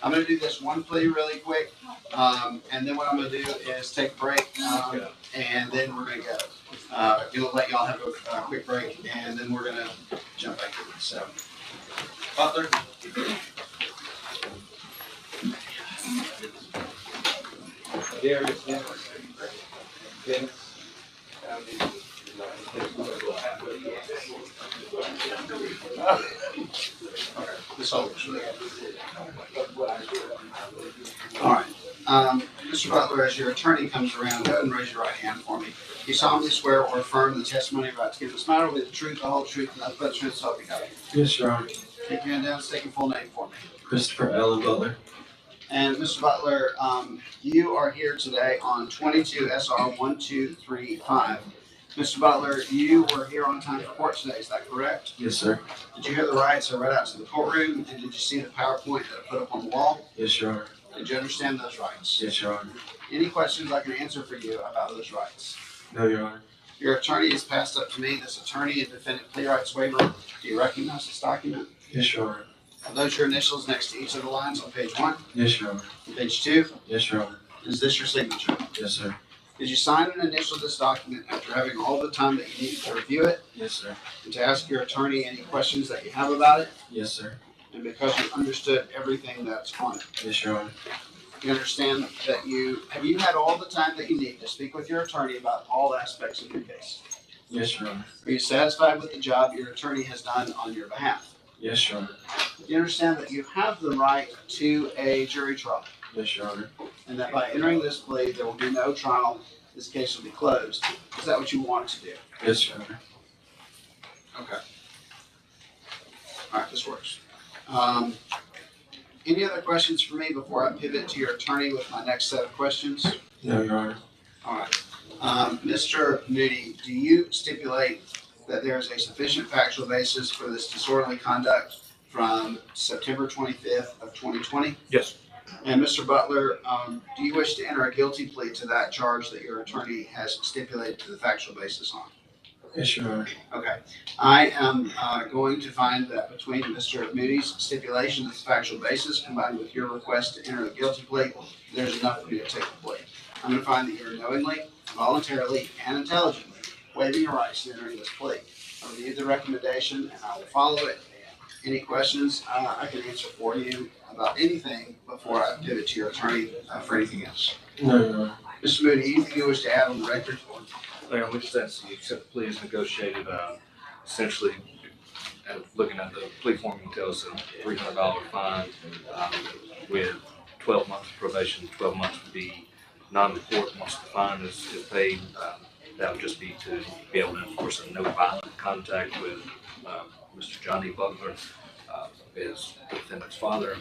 Speaker 1: I'm going to do this one plea really quick, and then what I'm going to do is take a break, and then we're going to go. It'll let y'all have a quick break, and then we're going to jump back in. So, Butler.
Speaker 7: Darius, Dennis.
Speaker 1: All right. Mr. Butler, as your attorney comes around, go ahead and raise your right hand for me. You solemnly swear or affirm the testimony about to give this matter will be the truth, the whole truth, and nothing but the truth, so help you God.
Speaker 9: Yes, Your Honor.
Speaker 1: Keep your hand down, state your full name for me.
Speaker 9: Christopher Allen Butler.
Speaker 1: And Mr. Butler, you are here today on 22 SR 1235. Mr. Butler, you were here on time for court today, is that correct?
Speaker 9: Yes, sir.
Speaker 1: Did you hear the rights I read out to the courtroom, and did you see the PowerPoint that I put up on the wall?
Speaker 9: Yes, Your Honor.
Speaker 1: Did you understand those rights?
Speaker 9: Yes, Your Honor.
Speaker 1: Any questions I can answer for you about those rights?
Speaker 9: No, Your Honor.
Speaker 1: Your attorney has passed up to me this attorney and defendant plea rights waiver. Do you recognize this document?
Speaker 9: Yes, Your Honor.
Speaker 1: Are those your initials next to each of the lines on page 1?
Speaker 9: Yes, Your Honor.
Speaker 1: Page 2?
Speaker 9: Yes, Your Honor.
Speaker 1: Is this your signature?
Speaker 9: Yes, sir.
Speaker 1: Did you sign and initial this document after having all the time that you needed to review it
Speaker 9: Yes, sir.
Speaker 1: and to ask your attorney any questions that you have about it?
Speaker 9: Yes, sir.
Speaker 1: And because you understood everything that's on it?
Speaker 9: Yes, Your Honor.
Speaker 1: You understand that have you had all the time that you need to speak with your attorney about all aspects of your case?
Speaker 9: Yes, Your Honor.
Speaker 1: Are you satisfied with the job your attorney has done on your behalf?
Speaker 9: Yes, Your Honor.
Speaker 1: Do you understand that you have the right to a jury trial?
Speaker 9: Yes, Your Honor.
Speaker 1: And that by entering this plea, there will be no trial, this case will be closed. Is that what you want to do?
Speaker 9: Yes, Your Honor.
Speaker 1: Okay. All right, this works. Any other questions for me before I pivot to your attorney with my next set of questions?
Speaker 9: No, Your Honor.
Speaker 1: All right. Mr. Moody, do you stipulate that there is a sufficient factual basis for this disorderly conduct from September 25th of 2020?
Speaker 2: Yes.
Speaker 1: And Mr. Butler, do you wish to enter a guilty plea to that charge that your attorney has stipulated to the factual basis on?
Speaker 9: Yes, Your Honor.
Speaker 1: Okay. I am going to find that between Mr. Moody's stipulation of this factual basis combined with your request to enter a guilty plea, there's enough for me to take the plea. I'm going to find that you're knowingly, voluntarily, and intelligently waiving your rights to entering this plea. I reviewed the recommendation and I will follow it. Any questions, I can answer for you about anything before I give it to your attorney for anything else.
Speaker 9: No, Your Honor.
Speaker 1: Mr. Moody, anything you wish to add on the record?
Speaker 8: Mayor, we just asked you to accept the plea as negotiated, essentially, looking at the plea form, you tell us a $300 fine, with 12 months of probation. 12 months would be non-report once the fine is paid. That would just be to be able to enforce a no violent contact with, Mr. Johnny Butler, is the defendant's father.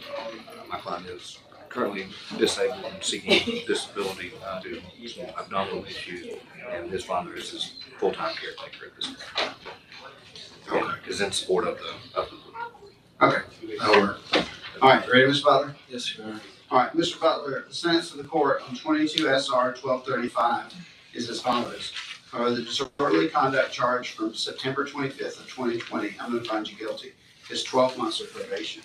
Speaker 8: My client is currently disabled and seeking disability due to some abdominal issues, and his father is his full-time caretaker at this time.
Speaker 1: Okay.
Speaker 8: Is in support of the.
Speaker 1: Okay, that'll work. All right, ready, Mr. Butler?
Speaker 9: Yes, Your Honor.
Speaker 1: All right, Mr. Butler, the sentence of the court on 22 SR 1235 is as follows. For the disorderly conduct charge from September 25th of 2020, I'm going to find you guilty. It's 12 months of probation.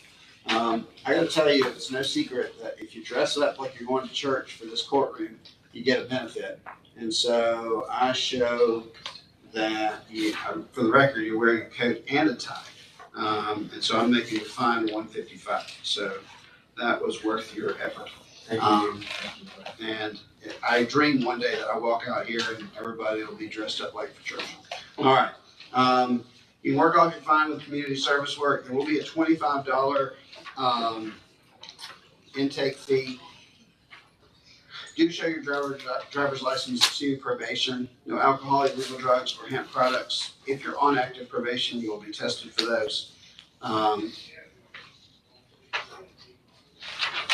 Speaker 1: I got to tell you, it's no secret that if you dress up like you're going to church for this courtroom, you get a benefit. And so I show that you, for the record, you're wearing a coat and a tie. And so I'm making you fine $155. So that was worth your effort.
Speaker 9: Thank you.
Speaker 1: And I dream one day that I walk out here and everybody will be dressed up like for church. All right. You can work off your fine with community service work. There will be a $25 intake fee. Do show your driver's license to probation. No alcohol, illegal drugs, or hemp products. If you're on active probation, you will be tested for those.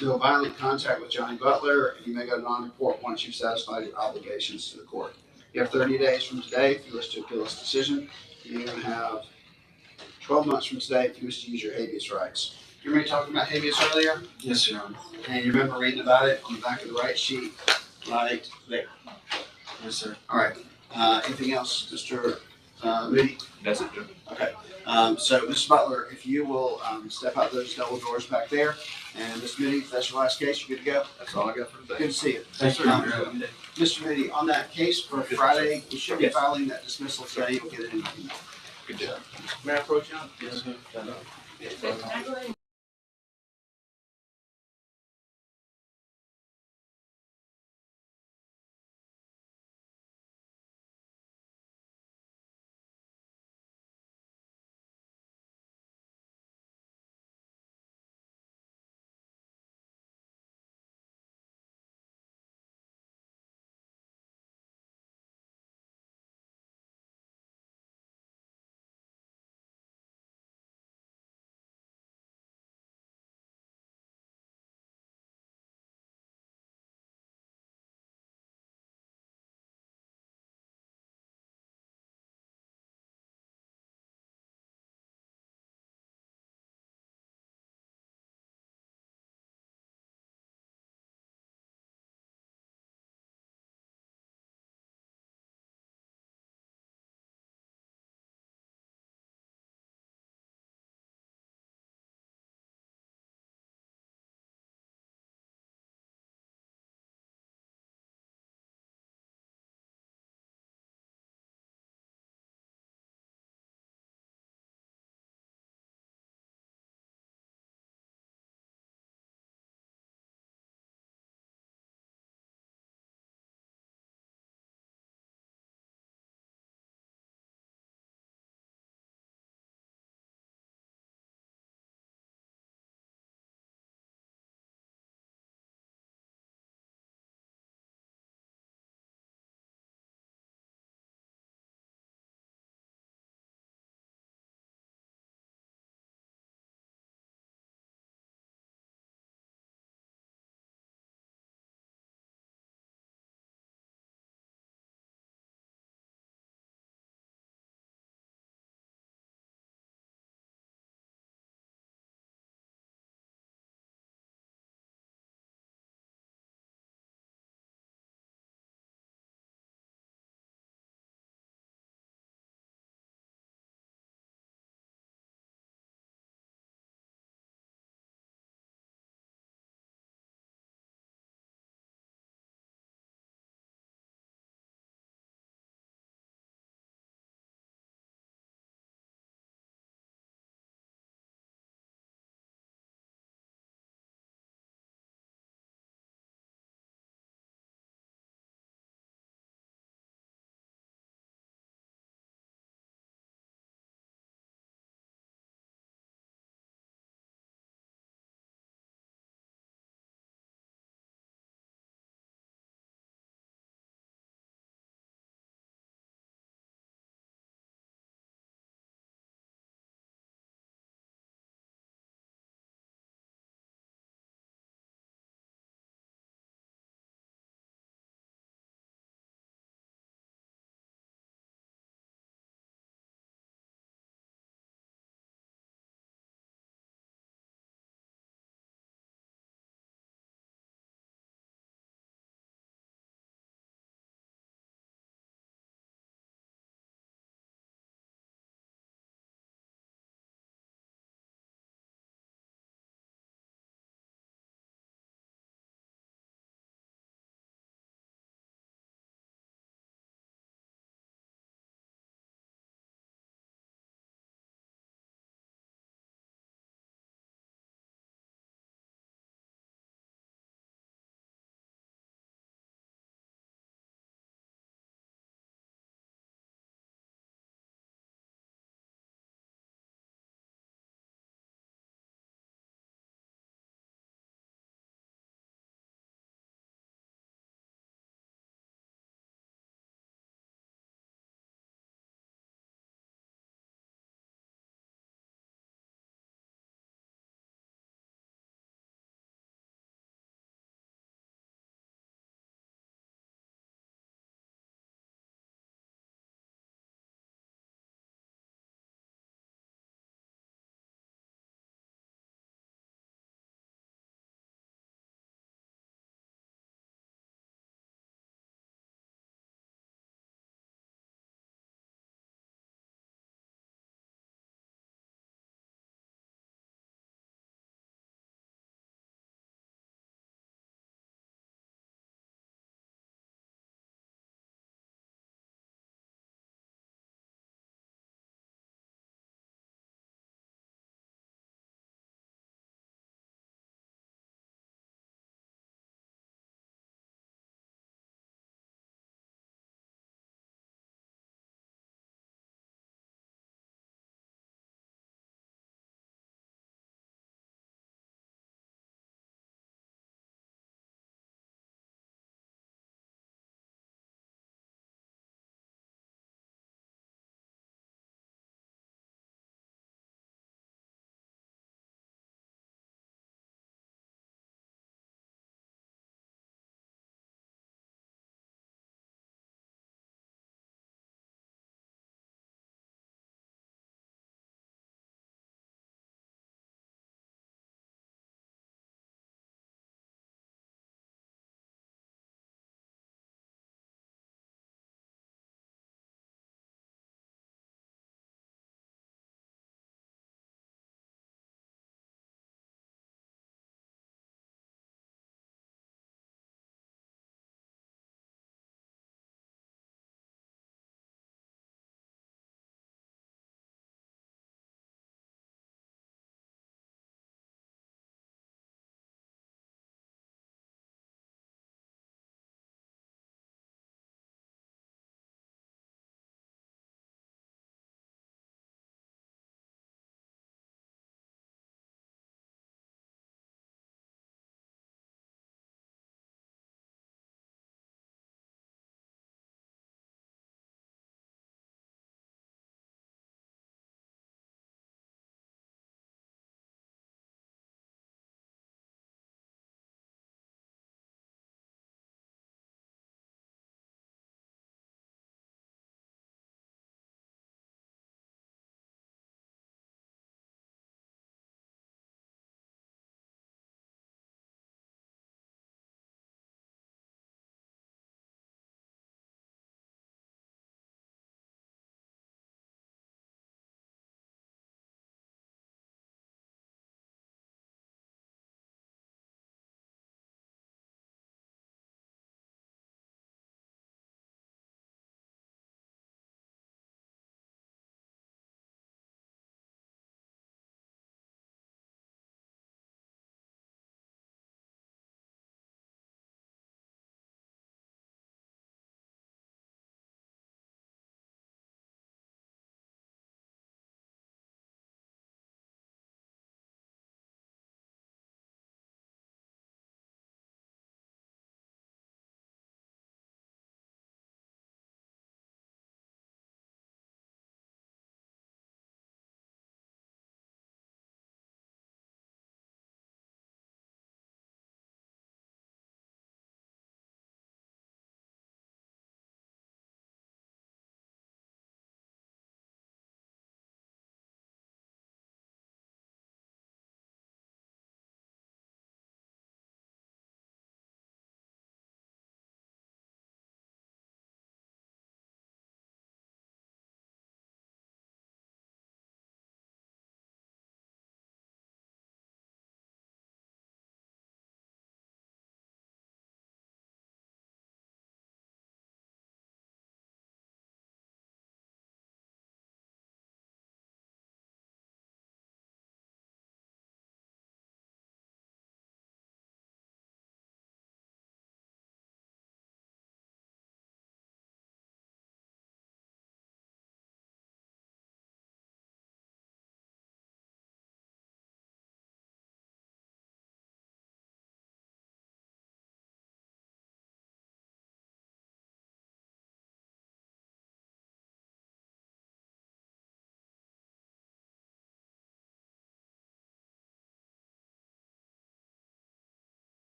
Speaker 1: No violent contact with Johnny Butler, and you may go non-report once you've satisfied your obligations to the court. You have 30 days from today if you wish to appeal this decision. You're going to have 12 months from today if you wish to use your habeas rights. You remember talking about habeas earlier?
Speaker 9: Yes, Your Honor.
Speaker 1: And you remember reading about it on the back of the right sheet, right there.
Speaker 9: Yes, sir.
Speaker 1: All right. Anything else, Mr. Moody?
Speaker 8: That's it, Judge.
Speaker 1: Okay. So, Mr. Butler, if you will step out those double doors back there, and Mr. Moody, if that's your last case, you're good to go.
Speaker 8: That's all I got for today.
Speaker 1: Good to see you.
Speaker 9: Thank you.
Speaker 1: Mr. Moody, on that case for Friday, we should be
Speaker 8: Yes.
Speaker 1: filing that dismissal today. You'll get it in your email.
Speaker 8: Good job.
Speaker 10: May I approach you?
Speaker 9: Yes, sir.
Speaker 6: Can I go ahead and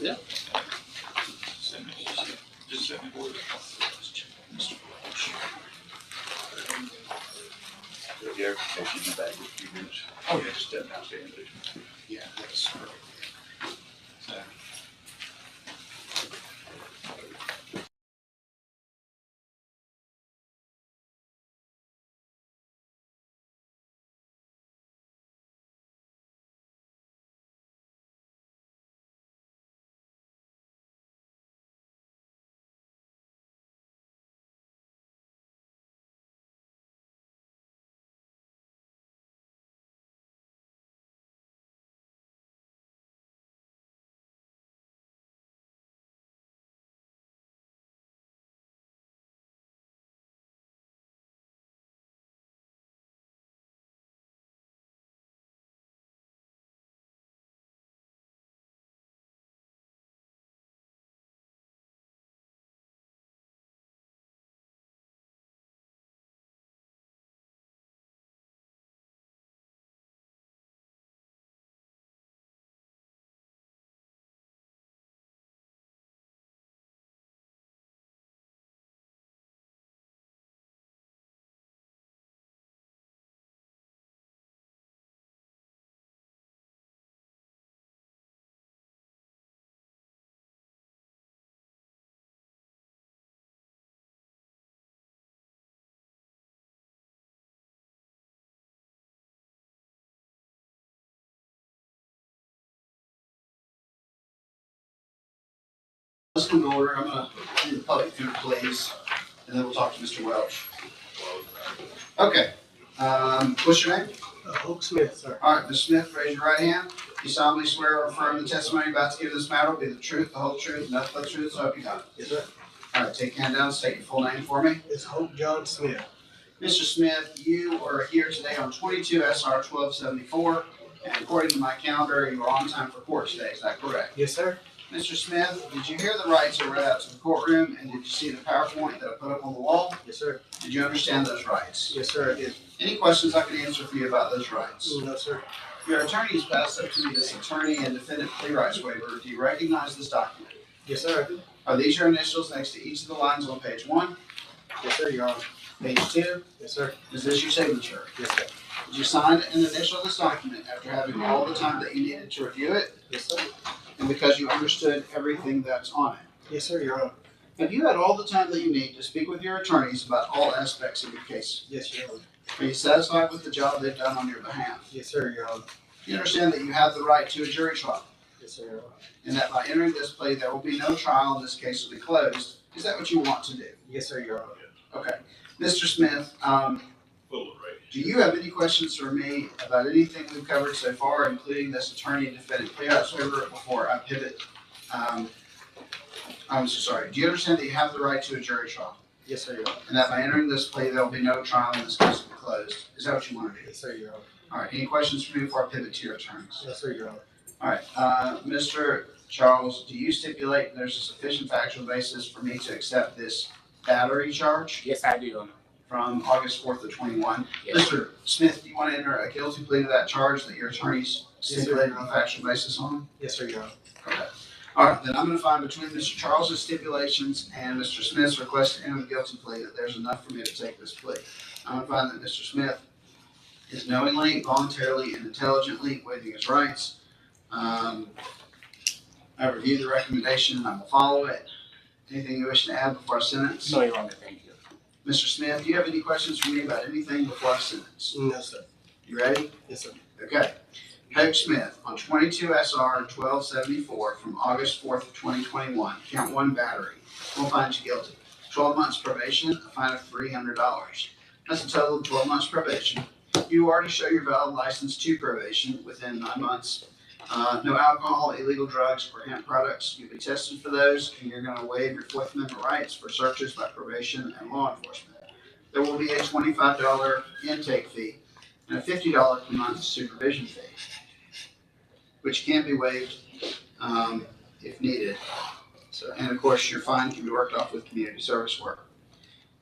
Speaker 1: Yeah.
Speaker 2: Send me, just send me word. Yeah, if you be back in a few minutes. Oh, yeah, just step downstairs.
Speaker 1: Yeah, that's perfect. So. Let's come to order. I'm gonna do the public food, please, and then we'll talk to Mr. Welch. Okay, what's your name?
Speaker 11: Hope Smith, sir.
Speaker 1: All right, Ms. Smith, raise your right hand. You solemnly swear or affirm the testimony you're about to give in this matter will be the truth, the whole truth, and nothing but the truth, so help you God.
Speaker 11: Yes, sir.
Speaker 1: All right, take your hand down, state your full name for me.
Speaker 11: It's Hope John Smith.
Speaker 1: Mr. Smith, you are here today on 22 SR 1274, and according to my calendar, you are on time for court today. Is that correct?
Speaker 11: Yes, sir.
Speaker 1: Mr. Smith, did you hear the rights that were read out to the courtroom, and did you see the PowerPoint that I put up on the wall?
Speaker 11: Yes, sir.
Speaker 1: Did you understand those rights?
Speaker 11: Yes, sir, I did.
Speaker 1: Any questions I can answer for you about those rights?
Speaker 11: No, sir.
Speaker 1: Your attorney has passed up to me this attorney and defendant plea rights waiver. Do you recognize this document?
Speaker 11: Yes, sir, I do.
Speaker 1: Are these your initials next to each of the lines on page 1?
Speaker 11: Yes, sir, Your Honor.
Speaker 1: Page 2?
Speaker 11: Yes, sir.
Speaker 1: Is this your signature?
Speaker 11: Yes, sir.
Speaker 1: Did you sign an initial of this document after having all the time that you needed to review it,
Speaker 11: Yes, sir.
Speaker 1: and because you understood everything that's on it?
Speaker 11: Yes, sir, Your Honor.
Speaker 1: Have you had all the time that you need to speak with your attorneys about all aspects of your case?
Speaker 11: Yes, Your Honor.
Speaker 1: Are you satisfied with the job they've done on your behalf?
Speaker 11: Yes, sir, Your Honor.
Speaker 1: Do you understand that you have the right to a jury trial,
Speaker 11: Yes, sir, Your Honor.
Speaker 1: and that by entering this plea, there will be no trial and this case will be closed? Is that what you want to do?
Speaker 11: Yes, sir, Your Honor.
Speaker 1: Okay. Mr. Smith,
Speaker 2: Full of rage.
Speaker 1: do you have any questions for me about anything we've covered so far, including this attorney and defendant plea rights waiver, before I pivot? I'm so sorry. Do you understand that you have the right to a jury trial,
Speaker 11: Yes, sir, Your Honor.
Speaker 1: and that by entering this plea, there will be no trial and this case will be closed? Is that what you want to do?
Speaker 11: Yes, sir, Your Honor.
Speaker 1: All right. Any questions for me before I pivot to your attorneys?
Speaker 11: Yes, sir, Your Honor.
Speaker 1: All right. Mr. Charles, do you stipulate there's a sufficient factual basis for me to accept this battery charge
Speaker 12: Yes, I do, Your Honor.
Speaker 1: from August 4th of 21?
Speaker 12: Yes,
Speaker 1: Mr. Smith, do you want to enter a guilty plea to that charge that your attorneys
Speaker 11: Yes,
Speaker 1: stipulated
Speaker 11: sir.
Speaker 1: on a factual basis on?
Speaker 11: Yes, sir, Your Honor.
Speaker 1: Okay. All right, then I'm going to find between Mr. Charles's stipulations and Mr. Smith's request to enter the guilty plea that there's enough for me to take this plea. I'm going to find that Mr. Smith is knowingly, voluntarily, and intelligently waiving his rights. I reviewed the recommendation and I will follow it. Anything you wish to add before I sentence?
Speaker 12: No, Your Honor, thank you.
Speaker 1: Mr. Smith, do you have any questions for me about anything before I sentence?
Speaker 11: No, sir.
Speaker 1: You ready?
Speaker 11: Yes, sir.
Speaker 1: Okay. Hope Smith, on 22 SR 1274 from August 4th of 2021, count 1 battery. We'll find you guilty. 12 months probation, a fine of $300. That's a total of 12 months probation. You are to show your valid license to probation within 9 months. No alcohol, illegal drugs, or hemp products. You'll be tested for those, and you're going to waive your Fourth Amendment rights for searches by probation and law enforcement. There will be a $25 intake fee and a $50 per month supervision fee, which can be waived if needed. So, and of course, your fine can be worked off with community service work.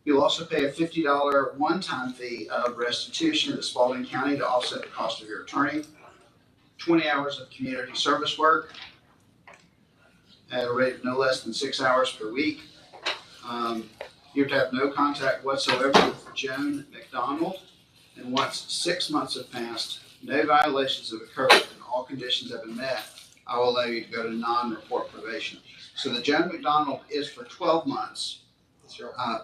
Speaker 1: You'll also pay a $50 one-time fee of restitution to Spalding County to offset the cost of your attorney, 20 hours of community service work, at a rate of no less than 6 hours per week. You're to have no contact whatsoever with Joan McDonald, and once 6 months have passed, no violations have occurred, and all conditions have been met, I will allow you to go to non-report probation. So the Joan McDonald is for 12 months.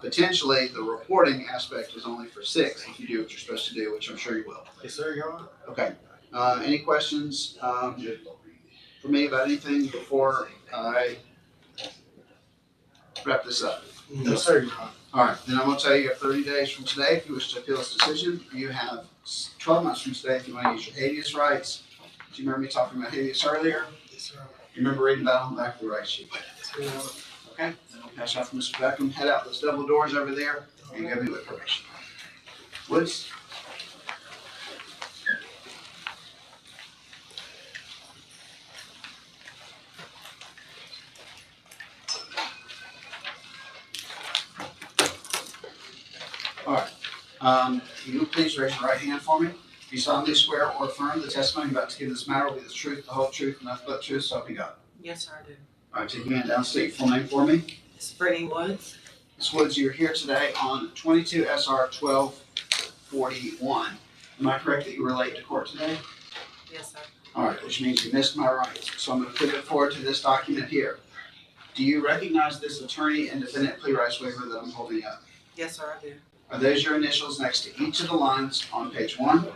Speaker 1: Potentially, the reporting aspect is only for 6 if you do what you're supposed to do, which I'm sure you will.
Speaker 11: Yes, sir, Your Honor.
Speaker 1: Okay. Any questions for me about anything before I wrap this up?
Speaker 11: Yes, sir, Your Honor.
Speaker 1: All right, then I'm going to tell you 30 days from today if you wish to appeal this decision. You have 12 months from today if you want to use your habeas rights. Do you remember me talking about habeas earlier?
Speaker 11: Yes, sir.
Speaker 1: You remember reading about it on the back of the right sheet?
Speaker 11: Yes, sir, Your Honor.
Speaker 1: Okay, then I'll pass out from Mr. Beckham. Head out those double doors over there and go meet with probation. Woods? All right. You please raise your right hand for me. Do you solemnly swear or affirm the testimony you're about to give this matter will be the truth, the whole truth, and nothing but the truth, so help you God?
Speaker 12: Yes, sir, I do.
Speaker 1: All right, take your hand down, state your full name for me.
Speaker 12: It's Brittany Woods.
Speaker 1: Ms. Woods, you're here today on 22 SR 1241. Am I correct that you were late to court today?
Speaker 12: Yes, sir.
Speaker 1: All right, which means you missed my rights. So I'm going to put it forward to this document here. Do you recognize this attorney and defendant plea rights waiver that I'm holding up?
Speaker 12: Yes, sir, I do.
Speaker 1: Are those your initials next to each of the lines on page 1?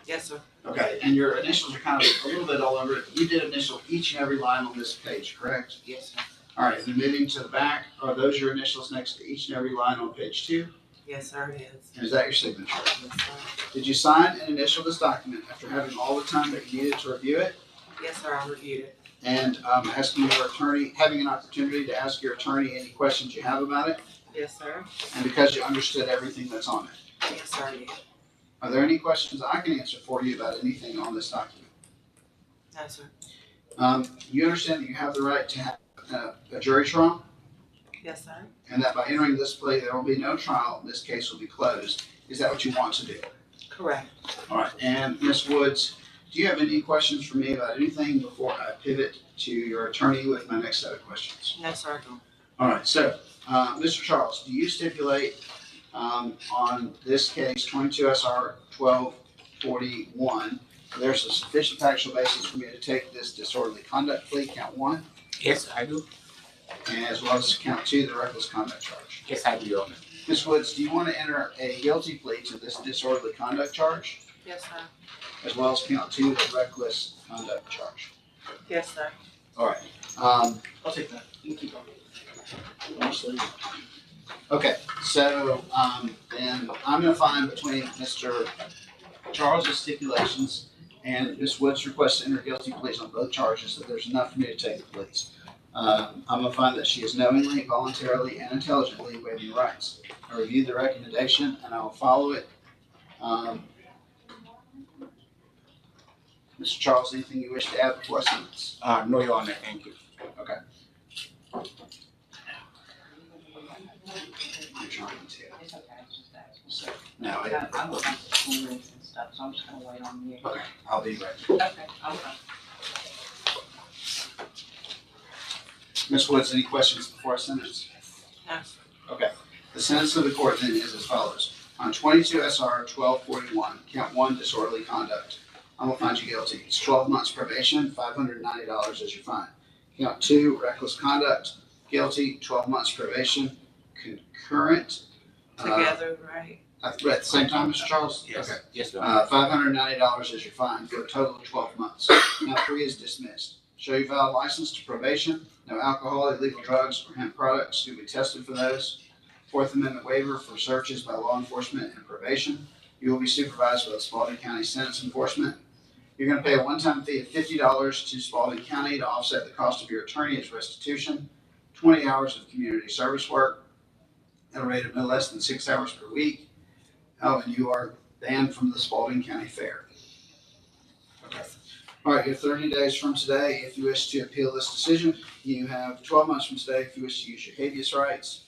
Speaker 12: Yes, sir.
Speaker 1: Okay, and your initials are kind of a little bit all over it. You did initial each and every line on this page, correct?
Speaker 12: Yes, sir.
Speaker 1: All right, then moving to the back, are those your initials next to each and every line on page 2?
Speaker 12: Yes, sir, it is.
Speaker 1: And is that your signature?
Speaker 12: Yes, sir.
Speaker 1: Did you sign and initial this document after having all the time that you needed to review it?
Speaker 12: Yes, sir, I reviewed it.
Speaker 1: And asking your attorney, having an opportunity to ask your attorney any questions you have about it?
Speaker 12: Yes, sir.
Speaker 1: And because you understood everything that's on it?
Speaker 12: Yes, sir, I did.
Speaker 1: Are there any questions I can answer for you about anything on this document?
Speaker 12: No, sir.
Speaker 1: You understand that you have the right to have a jury trial?
Speaker 12: Yes, sir.
Speaker 1: And that by entering this plea, there will be no trial, and this case will be closed. Is that what you want to do?
Speaker 12: Correct.
Speaker 1: All right, and Ms. Woods, do you have any questions for me about anything before I pivot to your attorney with my next set of questions?
Speaker 12: No, sir, I don't.
Speaker 1: All right, so, Mr. Charles, do you stipulate on this case, 22 SR 1241, there's a sufficient factual basis for me to take this disorderly conduct plea, count 1,
Speaker 5: Yes, I do.
Speaker 1: and as well as count 2, the reckless conduct charge?
Speaker 5: Yes, I do, Your Honor.
Speaker 1: Ms. Woods, do you want to enter a guilty plea to this disorderly conduct charge,
Speaker 12: Yes, sir.
Speaker 1: as well as count 2, the reckless conduct charge?
Speaker 12: Yes, sir.
Speaker 1: All right.
Speaker 11: I'll take that. You keep going.
Speaker 1: Okay, so then I'm going to find between Mr. Charles's stipulations and Ms. Wood's request to enter guilty pleas on both charges that there's enough for me to take the pleas. I'm going to find that she is knowingly, voluntarily, and intelligently waiving the rights. I reviewed the recommendation and I will follow it. Mr. Charles, anything you wish to add before I sentence?
Speaker 5: No, Your Honor, thank you.
Speaker 1: Okay. I'm trying to. So, no,
Speaker 12: I'm looking for some links and stuff, so I'm just gonna wait on you.
Speaker 1: okay, I'll be ready.
Speaker 12: Okay, okay.
Speaker 1: Ms. Woods, any questions before I sentence?
Speaker 12: No.
Speaker 1: Okay. The sentence of the court then is as follows. On 22 SR 1241, count 1, disorderly conduct, I'm going to find you guilty. It's 12 months probation, $590 as your fine. Count 2, reckless conduct, guilty, 12 months probation, concurrent.
Speaker 12: Together, right?
Speaker 1: At the same time, Mr. Charles?
Speaker 5: Yes.
Speaker 1: Okay.
Speaker 5: Yes, Your Honor.
Speaker 1: $590 as your fine for a total of 12 months. Count 3 is dismissed. Show your valid license to probation. No alcohol, illegal drugs, or hemp products. You'll be tested for those. Fourth Amendment waiver for searches by law enforcement and probation. You will be supervised by the Spalding County Sentence Enforcement. You're going to pay a one-time fee of $50 to Spalding County to offset the cost of your attorney as restitution. 20 hours of community service work at a rate of no less than 6 hours per week. Oh, and you are banned from the Spalding County Fair. Okay. All right, you have 30 days from today if you wish to appeal this decision. You have 12 months from today if you wish to use your habeas rights.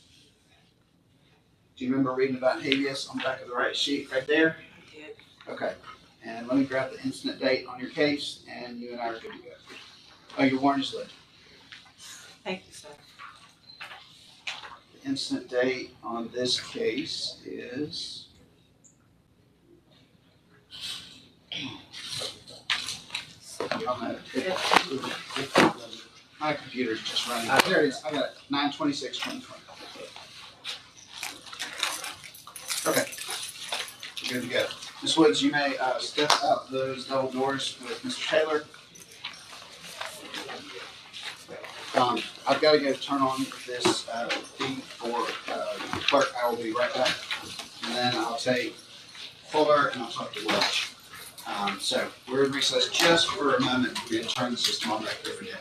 Speaker 1: Do you remember reading about habeas on the back of the right sheet right there?
Speaker 12: I did.
Speaker 1: Okay. And let me grab the incident date on your case, and you and I are good to go. Oh, your warrant is lit. incident date on this case is. My computer's just running. There it is. I got it. 9/26/2020. Okay. Good to go. Ms. Woods, you may step out those double doors with Mr. Taylor. I've got to go turn on this feed for clerk. I will be right back. And then I'll take Fuller and I'll talk to Welch. So we're in recess just for a moment. We're going to turn the system on back there for dinner.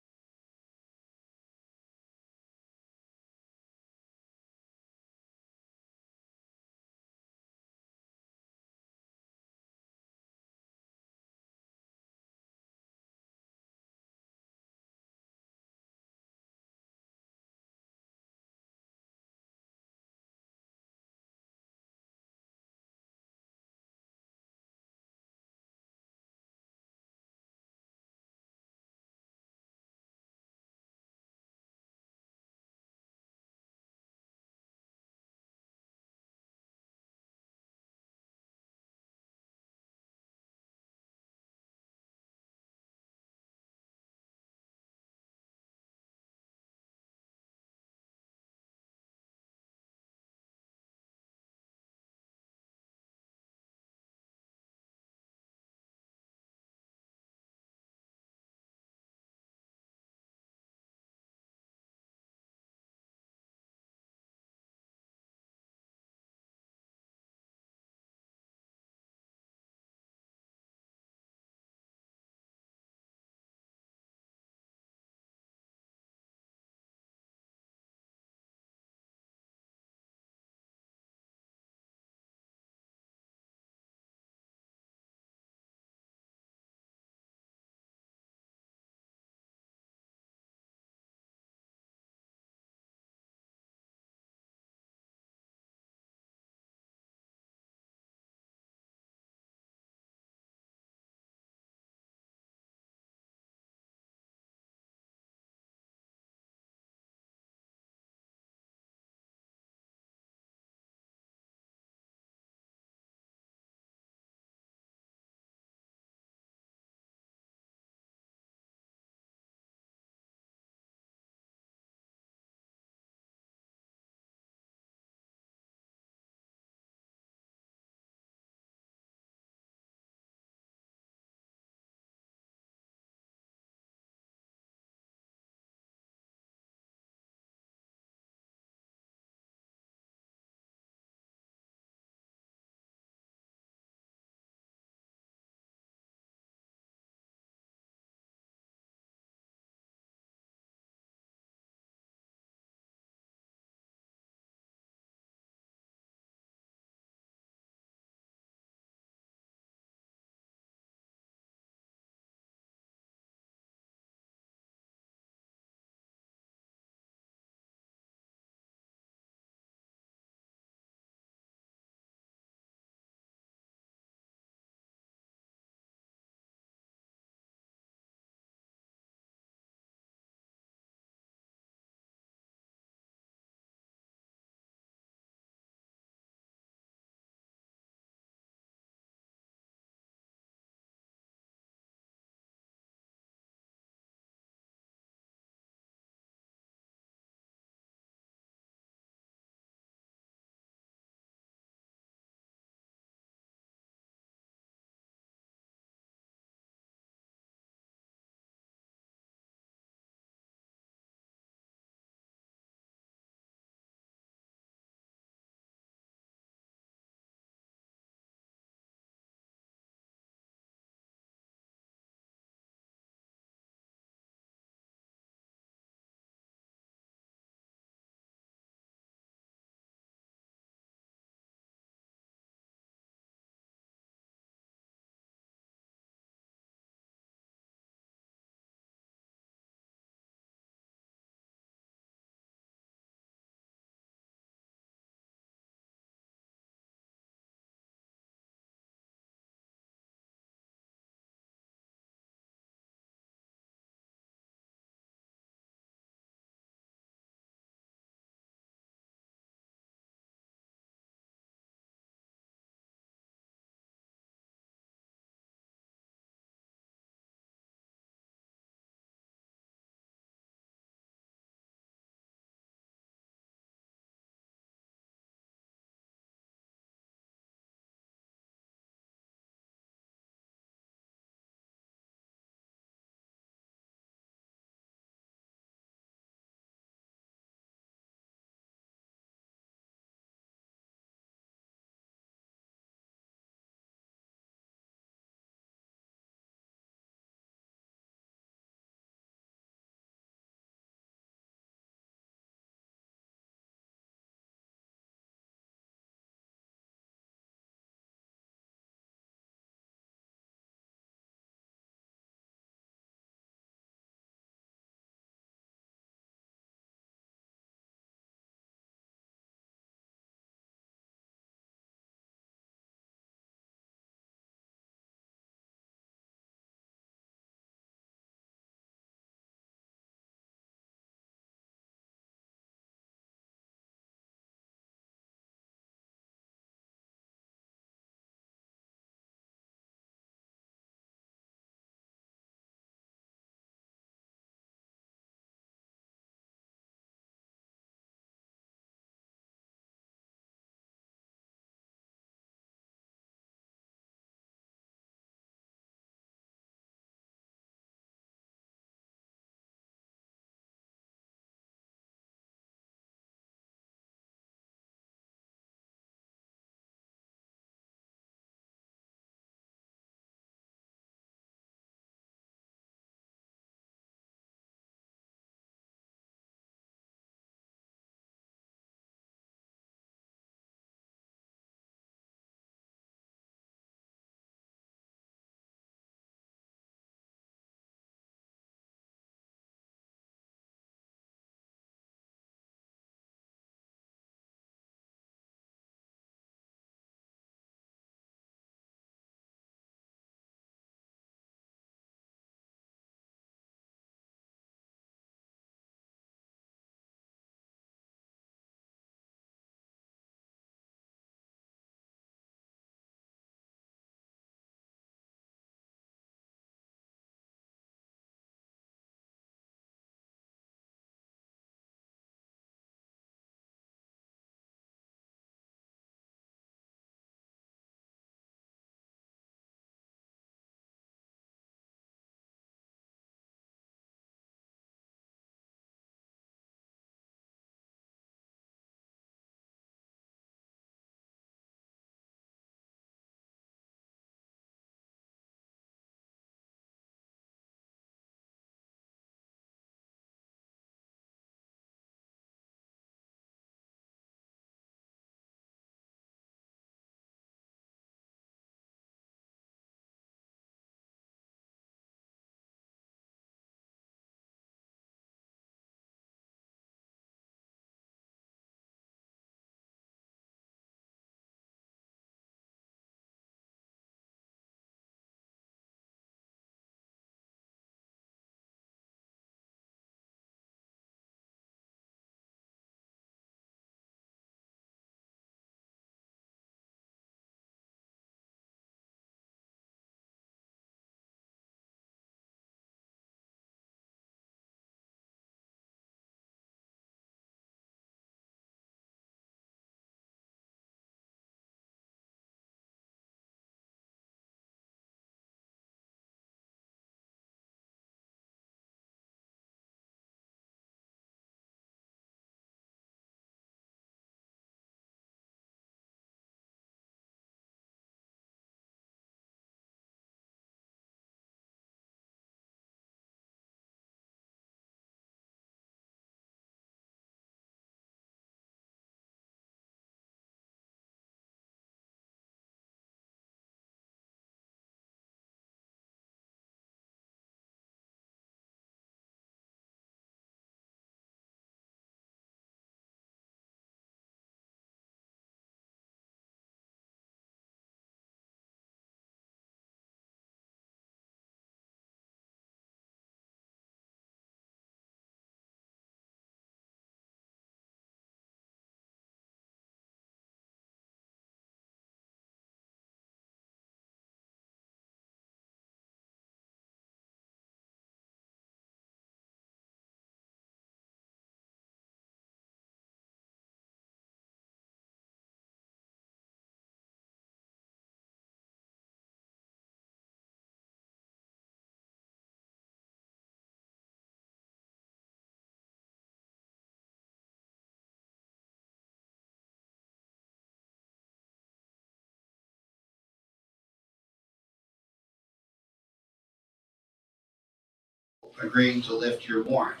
Speaker 1: agreeing to lift your warrant.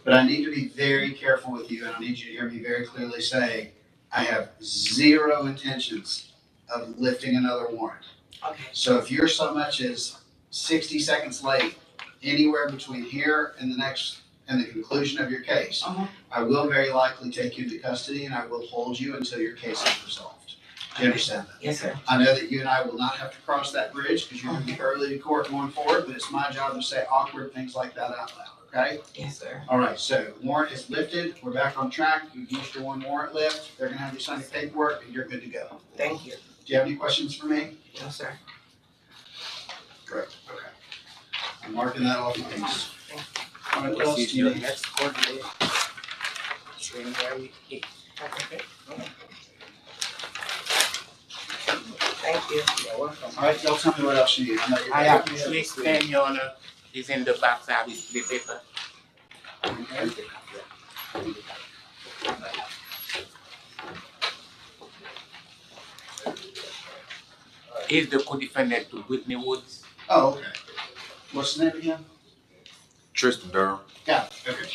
Speaker 1: But I need to be very careful with you, and I need you to hear me very clearly say, I have zero intentions of lifting another warrant.
Speaker 12: Okay.
Speaker 1: So if you're so much as 60 seconds late, anywhere between here and the conclusion of your case, I will very likely take you into custody and I will hold you until your case is resolved. Do you understand that?
Speaker 12: Yes, sir.
Speaker 1: I know that you and I will not have to cross that bridge because you're going to be early to court going forward, but it's my job to say awkward things like that out loud, okay?
Speaker 12: Yes, sir.
Speaker 1: All right, so warrant is lifted. We're back on track. You've used your one warrant lift. They're going to have you sign your paperwork and you're good to go.
Speaker 12: Thank you.
Speaker 1: Do you have any questions for me?
Speaker 12: No, sir.
Speaker 1: Great, okay. I'm marking that off your piece. All right, what else do you need?
Speaker 12: Next court date. January 8th. Okay. Thank you. You're welcome.
Speaker 1: All right, y'all tell me what else you need. I know you're
Speaker 5: I have to explain, Your Honor, is in the box, I have the paper. Is the co-defendant to Whitney Woods?
Speaker 1: Oh, okay. What's the name again?
Speaker 8: Tristan Durham.
Speaker 1: Got it, okay.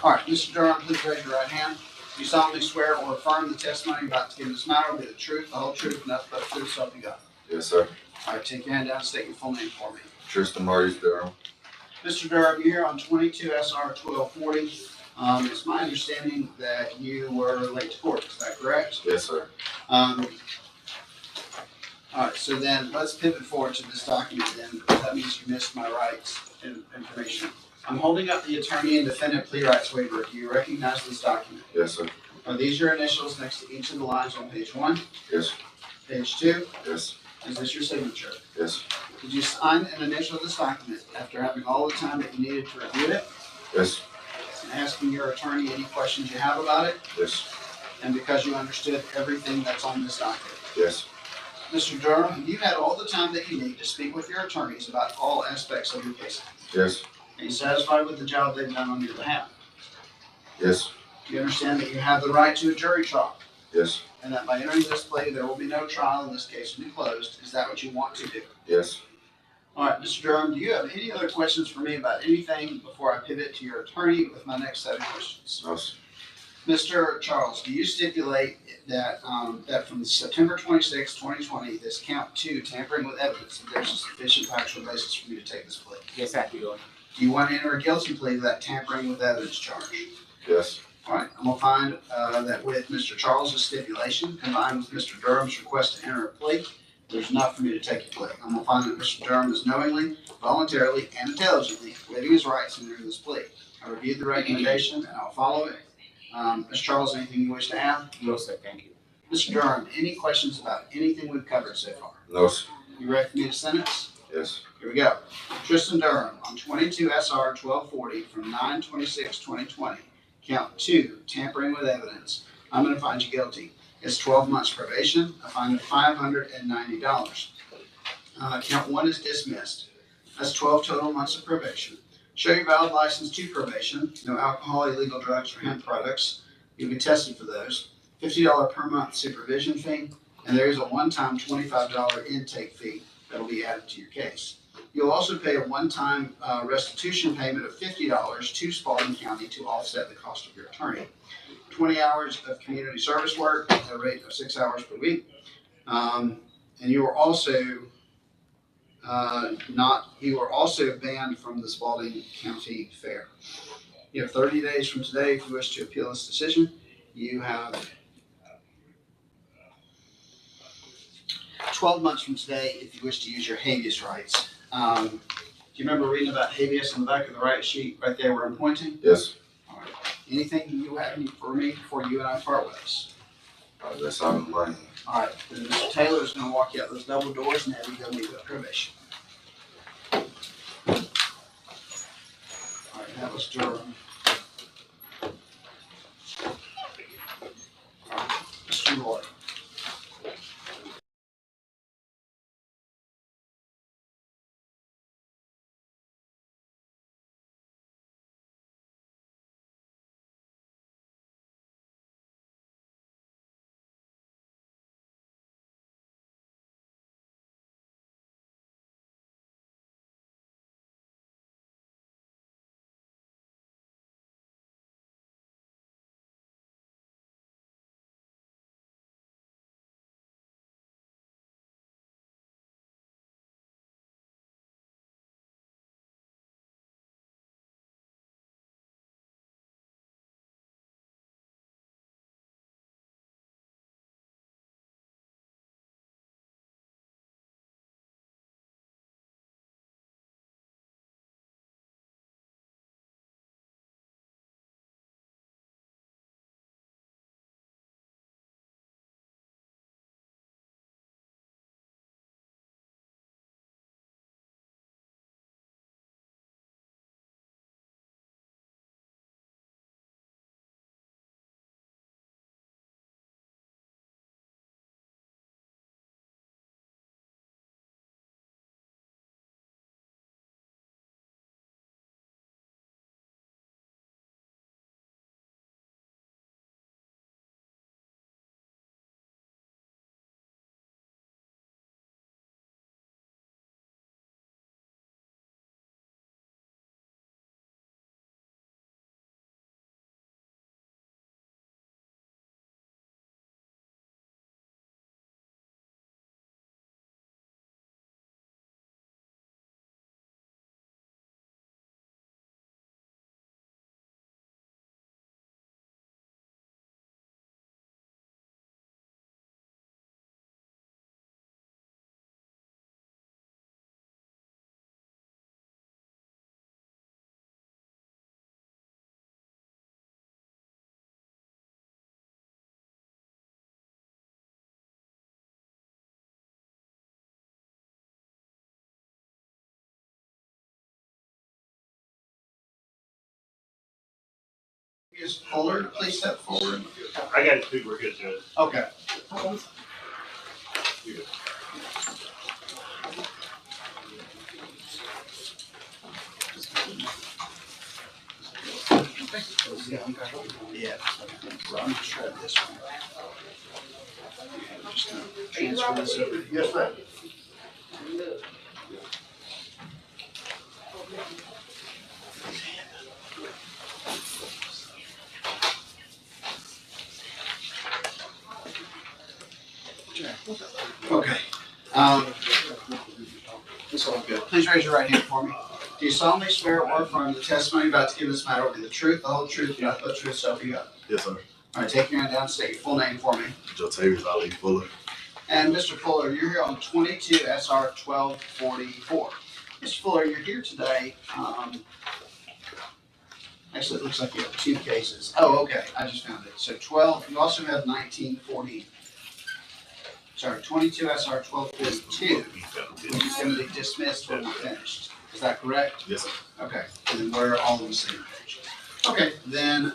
Speaker 1: All right, Mr. Durham, please raise your right hand. You solemnly swear or affirm the testimony you're about to give in this matter will be the truth, the whole truth, and nothing but the truth, so help you God.
Speaker 8: Yes, sir.
Speaker 1: All right, take your hand down and state your full name for me.
Speaker 8: Tristan Marty Durham.
Speaker 1: Mr. Durham, you're here on 22 SR 1240. It's my understanding that you were late to court, is that correct?
Speaker 8: Yes, sir.
Speaker 1: All right, so then let's pivot forward to this document then. That means you missed my rights and information. I'm holding up the attorney and defendant plea rights waiver. Do you recognize this document?
Speaker 8: Yes, sir.
Speaker 1: Are these your initials next to each of the lines on page 1?
Speaker 8: Yes.
Speaker 1: Page 2?
Speaker 8: Yes.
Speaker 1: Is this your signature?
Speaker 8: Yes.
Speaker 1: Did you sign and initial this document after having all the time that you needed to review it?
Speaker 8: Yes.
Speaker 1: And asking your attorney any questions you have about it?
Speaker 8: Yes.
Speaker 1: And because you understood everything that's on this document?
Speaker 8: Yes.
Speaker 1: Mr. Durham, you had all the time that you need to speak with your attorneys about all aspects of your case.
Speaker 8: Yes.
Speaker 1: Are you satisfied with the job they've done on your behalf?
Speaker 8: Yes.
Speaker 1: Do you understand that you have the right to a jury trial?
Speaker 8: Yes.
Speaker 1: And that by entering this plea, there will be no trial and this case will be closed? Is that what you want to do?
Speaker 8: Yes.
Speaker 1: All right, Mr. Durham, do you have any other questions for me about anything before I pivot to your attorney with my next set of questions?
Speaker 8: No, sir.
Speaker 1: Mr. Charles, do you stipulate that that from September 26, 2020, this count 2, tampering with evidence, that there's a sufficient factual basis for you to take this plea?
Speaker 5: Yes, I do, Your Honor.
Speaker 1: Do you want to enter a guilty plea to that tampering with evidence charge?
Speaker 8: Yes.
Speaker 1: All right, I'm gonna find that with Mr. Charles's stipulation combined with Mr. Durham's request to enter a plea, there's enough for me to take a plea. I'm gonna find that Mr. Durham is knowingly, voluntarily, and intelligently waiving his rights in entering this plea. I reviewed the recommendation and I'll follow it. Mr. Charles, anything you wish to add?
Speaker 5: No, sir, thank you.
Speaker 1: Mr. Durham, any questions about anything we've covered so far?
Speaker 8: No, sir.
Speaker 1: You ready for me to sentence?
Speaker 8: Yes.
Speaker 1: Here we go. Tristan Durham on 22 SR 1240 from 9/26/2020. Count 2, tampering with evidence. I'm going to find you guilty. It's 12 months probation, a fine of $590. Count 1 is dismissed. That's 12 total months of probation. Show your valid license to probation. No alcohol, illegal drugs, or hemp products. You'll be tested for those. $50 per month supervision fee. And there is a one-time $25 intake fee that will be added to your case. You'll also pay a one-time restitution payment of $50 to Spalding County to offset the cost of your attorney. 20 hours of community service work at a rate of 6 hours per week. And you are also banned from the Spalding County Fair. You have 30 days from today if you wish to appeal this decision. You have 12 months from today if you wish to use your habeas rights. Do you remember reading about habeas on the back of the right sheet, right there where I'm pointing?
Speaker 8: Yes.
Speaker 1: All right. Anything you have for me before you and I part ways?
Speaker 8: That's on mine.
Speaker 1: All right. Then Mr. Taylor is going to walk you out those double doors and have you go meet with probation. All right. That was Durham. Mr. Roy. Ms. Fuller, please step forward.
Speaker 5: I got it too, we're good, Judge.
Speaker 1: Okay. Yeah. So I'm gonna try this one. I'm just gonna transfer this over.
Speaker 5: Yes, ma'am.
Speaker 1: Okay. It's all good. Please raise your right hand for me. Do you solemnly swear or affirm the testimony about to give this matter will be the truth, the whole truth, and nothing but the truth, so help you God?
Speaker 13: Yes, sir.
Speaker 1: All right, take your hand down, state your full name for me.
Speaker 13: Jotavius Ali Fuller.
Speaker 1: And Mr. Fuller, you're here on 22 SR 1244. Mr. Fuller, you're here today. Actually, it looks like you have two cases. Oh, okay, I just found it. So 12, you also have 1940. Sorry, 22 SR 1242, which is going to be dismissed when we're finished. Is that correct?
Speaker 13: Yes, sir.
Speaker 1: Okay, and then we're all on the same page. Okay, then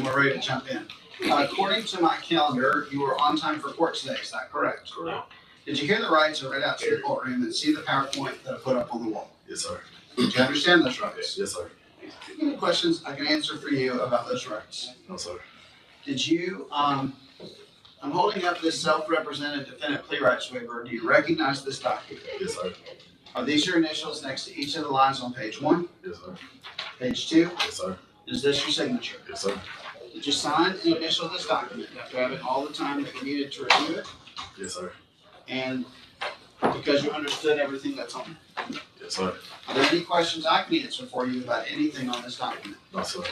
Speaker 1: we're ready to jump in. According to my calendar, you were on time for court today, is that correct?
Speaker 13: Correct.
Speaker 1: Did you hear the rights I read out to the courtroom and see the PowerPoint that I put up on the wall?
Speaker 13: Yes, sir.
Speaker 1: Did you understand those rights?
Speaker 13: Yes, sir.
Speaker 1: Any questions I can answer for you about those rights?
Speaker 13: No, sir.
Speaker 1: Did you, I'm holding up this self-represented defendant plea rights waiver. Do you recognize this document?
Speaker 13: Yes, sir.
Speaker 1: Are these your initials next to each of the lines on page 1?
Speaker 13: Yes, sir.
Speaker 1: Page 2?
Speaker 13: Yes, sir.
Speaker 1: Is this your signature?
Speaker 13: Yes, sir.
Speaker 1: Did you sign and initial this document after having all the time that you needed to review it?
Speaker 13: Yes, sir.
Speaker 1: And because you understood everything that's on it?
Speaker 13: Yes, sir.
Speaker 1: Are there any questions I can answer for you about anything on this document?
Speaker 13: No, sir.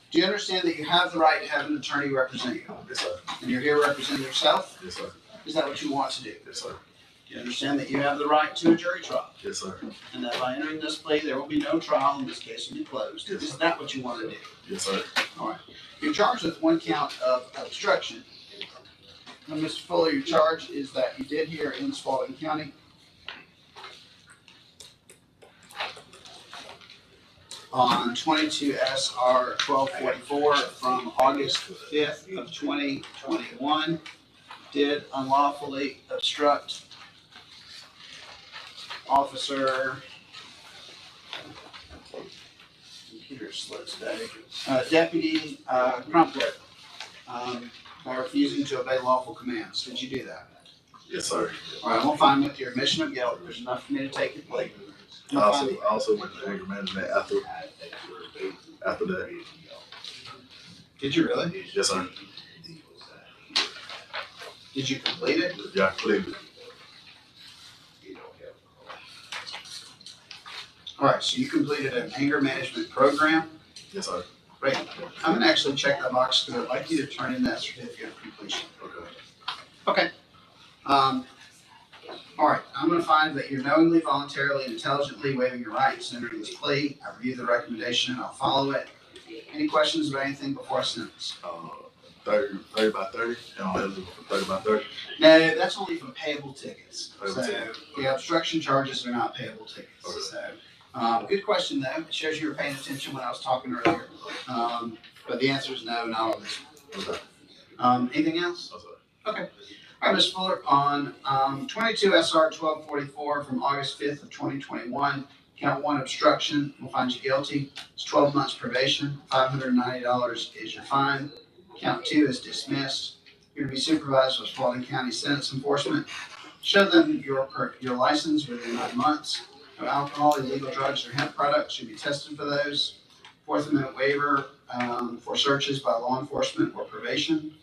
Speaker 1: Do you understand that you have the right to have an attorney represent you?
Speaker 13: Yes, sir.
Speaker 1: And you're here representing yourself?
Speaker 13: Yes, sir.
Speaker 1: Is that what you want to do?
Speaker 13: Yes, sir.
Speaker 1: Do you understand that you have the right to a jury trial?
Speaker 13: Yes, sir.
Speaker 1: And that by entering this plea, there will be no trial, and this case will be closed?
Speaker 13: Yes,
Speaker 1: Is
Speaker 13: sir.
Speaker 1: that what you want to do?
Speaker 13: Yes, sir.
Speaker 1: All right. You're charged with one count of obstruction. Now, Mr. Fuller, your charge is that you did here in Spalding County on 22 SR 1244 from August 5th of 2021, did unlawfully obstruct Officer, computer slow today, Deputy Crumpler, by refusing to obey lawful commands. Did you do that?
Speaker 13: Yes, sir.
Speaker 1: All right, I'm gonna find with your admission of guilt. There's enough for me to take your plea.
Speaker 13: I also went to anger management after that.
Speaker 1: Did you really?
Speaker 13: Yes, sir.
Speaker 1: Did you complete it?
Speaker 13: Yeah, completely.
Speaker 1: All right, so you completed an anger management program.
Speaker 13: Yes, sir.
Speaker 1: Great. I'm gonna actually check that box because I'd like you to turn in that certificate of completion.
Speaker 13: Okay.
Speaker 1: Okay. All right, I'm gonna find that you're knowingly, voluntarily, and intelligently waiving your rights and entering this plea. I review the recommendation and I'll follow it. Any questions about anything before I sentence?
Speaker 13: 30 by 30. And I'm eligible for 30 by 30.
Speaker 1: No, that's only for payable tickets.
Speaker 13: Payable
Speaker 1: So
Speaker 13: tickets.
Speaker 1: the obstruction charges are not payable tickets.
Speaker 13: Okay.
Speaker 1: So, good question though. It shows you were paying attention when I was talking earlier. But the answer is no, not on this one.
Speaker 13: Okay.
Speaker 1: Anything else?
Speaker 13: No, sir.
Speaker 1: Okay. All right, Ms. Fuller, on 22 SR 1244 from August 5th of 2021, count 1 obstruction, we'll find you guilty. It's 12 months probation, $590 is your fine. Count 2 is dismissed. You're to be supervised with Spalding County Sentence Enforcement. Show them your license within 9 months. No alcohol, illegal drugs, or hemp products should be tested for those. Fourth Amendment waiver for searches by law enforcement or probation.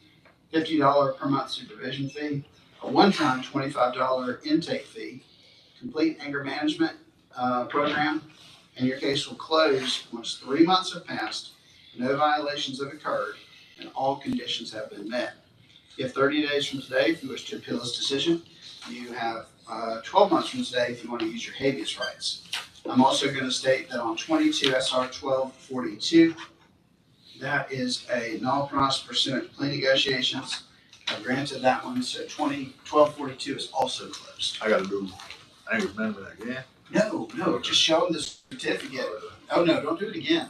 Speaker 1: $50 per month supervision fee, a one-time $25 intake fee, complete anger management program, and your case will close once 3 months have passed, no violations have occurred, and all conditions have been met. You have 30 days from today if you wish to appeal this decision. You have 12 months from today if you want to use your habeas rights. I'm also going to state that on 22 SR 1242, that is a null pros pursuant to plea negotiations. I've granted that one, so 1242 is also closed.
Speaker 13: I got to do anger management again.
Speaker 1: No, just show them the certificate Oh, no, don't do it again.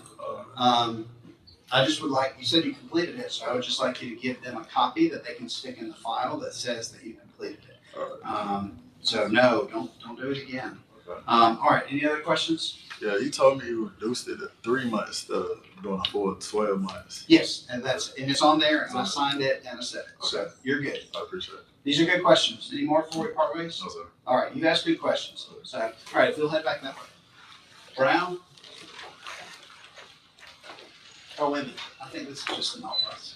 Speaker 1: I just would like, you said you completed it, so I would just like you to give them a copy that they can stick in the file that says that you completed it. So no, don't do it again. All right, any other questions?
Speaker 13: Yeah, he told me he reduced it to 3 months instead of doing a full 12 months.
Speaker 1: Yes, and it's on there, and I signed it and I said it, so you're good.
Speaker 13: I appreciate it.
Speaker 1: These are good questions. Any more before we part ways?
Speaker 13: No, sir.
Speaker 1: All right, you asked good questions. So, all right, if you'll head back that way. Brown? Oh, wait a minute. I think this is just an all plus.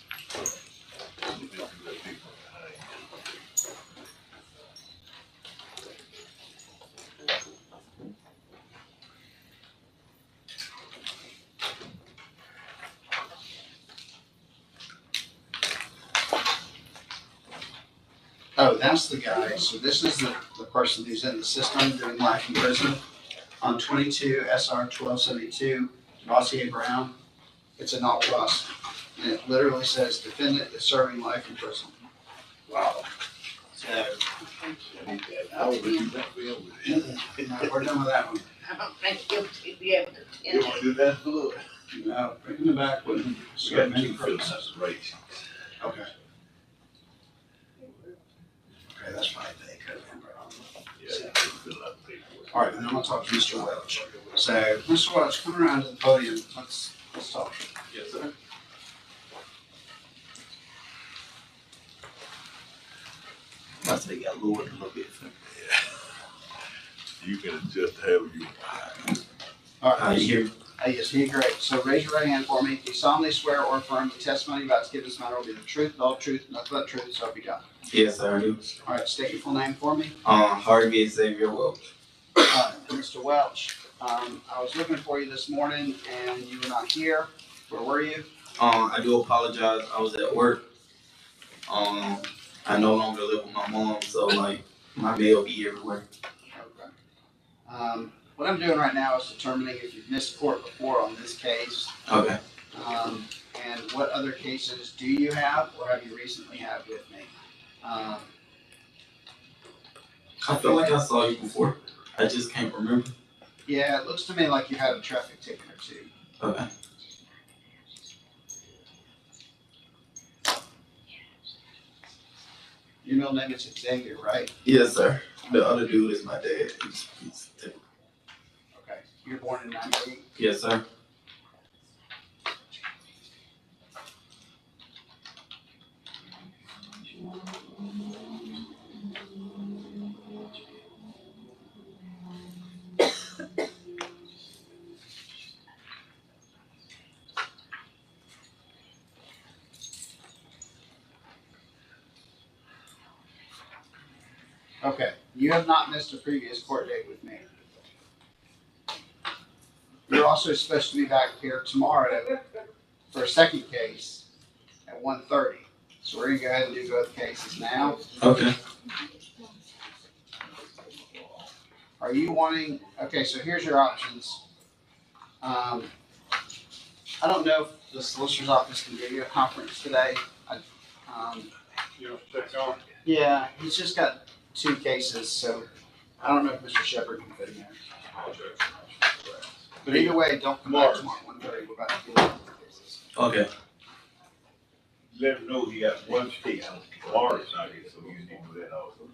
Speaker 1: Oh, that's the guy. So this is the person who's in the system doing life in prison on 22 SR 1272, Dossier Brown. It's a not plus. And it literally says defendant is serving life in prison. Wow. So,
Speaker 5: I would do that for him.
Speaker 1: no, we're done with that one.
Speaker 12: I don't think he'll be able to
Speaker 5: You want to do that? Look.
Speaker 1: No, bring them back with
Speaker 5: We
Speaker 1: so
Speaker 5: got
Speaker 1: many
Speaker 5: two fills
Speaker 1: purposes.
Speaker 5: as rates.
Speaker 1: Okay. Okay, that's fine. They could have been wrong.
Speaker 5: Yeah, fill out the paperwork.
Speaker 1: All right, and I'm gonna talk to Mr. Welch. So, Mr. Welch, come around to the podium. Let's talk.
Speaker 2: Yes, sir.
Speaker 9: I say you got lowered a little bit.
Speaker 13: You can adjust however you want.
Speaker 1: All right.
Speaker 9: You hear me?
Speaker 1: Yes, he agreed. So raise your right hand for me. Do you solemnly swear or affirm the testimony about to give this matter will be the truth, the whole truth, nothing but truth, so help you God?
Speaker 9: Yes, sir, I do.
Speaker 1: All right, state your full name for me.
Speaker 9: Harvey Xavier Welch.
Speaker 1: Mr. Welch, I was looking for you this morning and you were not here. Where were you?
Speaker 9: I do apologize. I was at work. I no longer live with my mom, so like my mail be everywhere.
Speaker 1: Okay. What I'm doing right now is determining if you've missed court before on this case.
Speaker 9: Okay.
Speaker 1: And what other cases do you have or have you recently had with me?
Speaker 9: I feel like I saw you before. I just can't remember.
Speaker 1: Yeah, it looks to me like you had a traffic ticket or two.
Speaker 9: Okay.
Speaker 1: Your middle name is Xavier, right?
Speaker 9: Yes, sir. The other dude is my dad. He's
Speaker 1: Okay. You're born in 98?
Speaker 9: yes, sir.
Speaker 1: Okay. You have not missed a previous court date with me. You're also supposed to be back here tomorrow for a second case at 1:30. So we're gonna go ahead and do both cases now.
Speaker 9: Okay.
Speaker 1: Are you wanting, okay, so here's your options. I don't know if the solicitor's office can give you a conference today.
Speaker 2: You know, take on.
Speaker 1: Yeah, he's just got 2 cases, so I don't know if Mr. Shepherd can fit in there. But either way, don't come back tomorrow at 1:30. We're about to do both cases.
Speaker 9: Okay.
Speaker 5: Let him know he got one state, Florida's not here, so you need to do that also.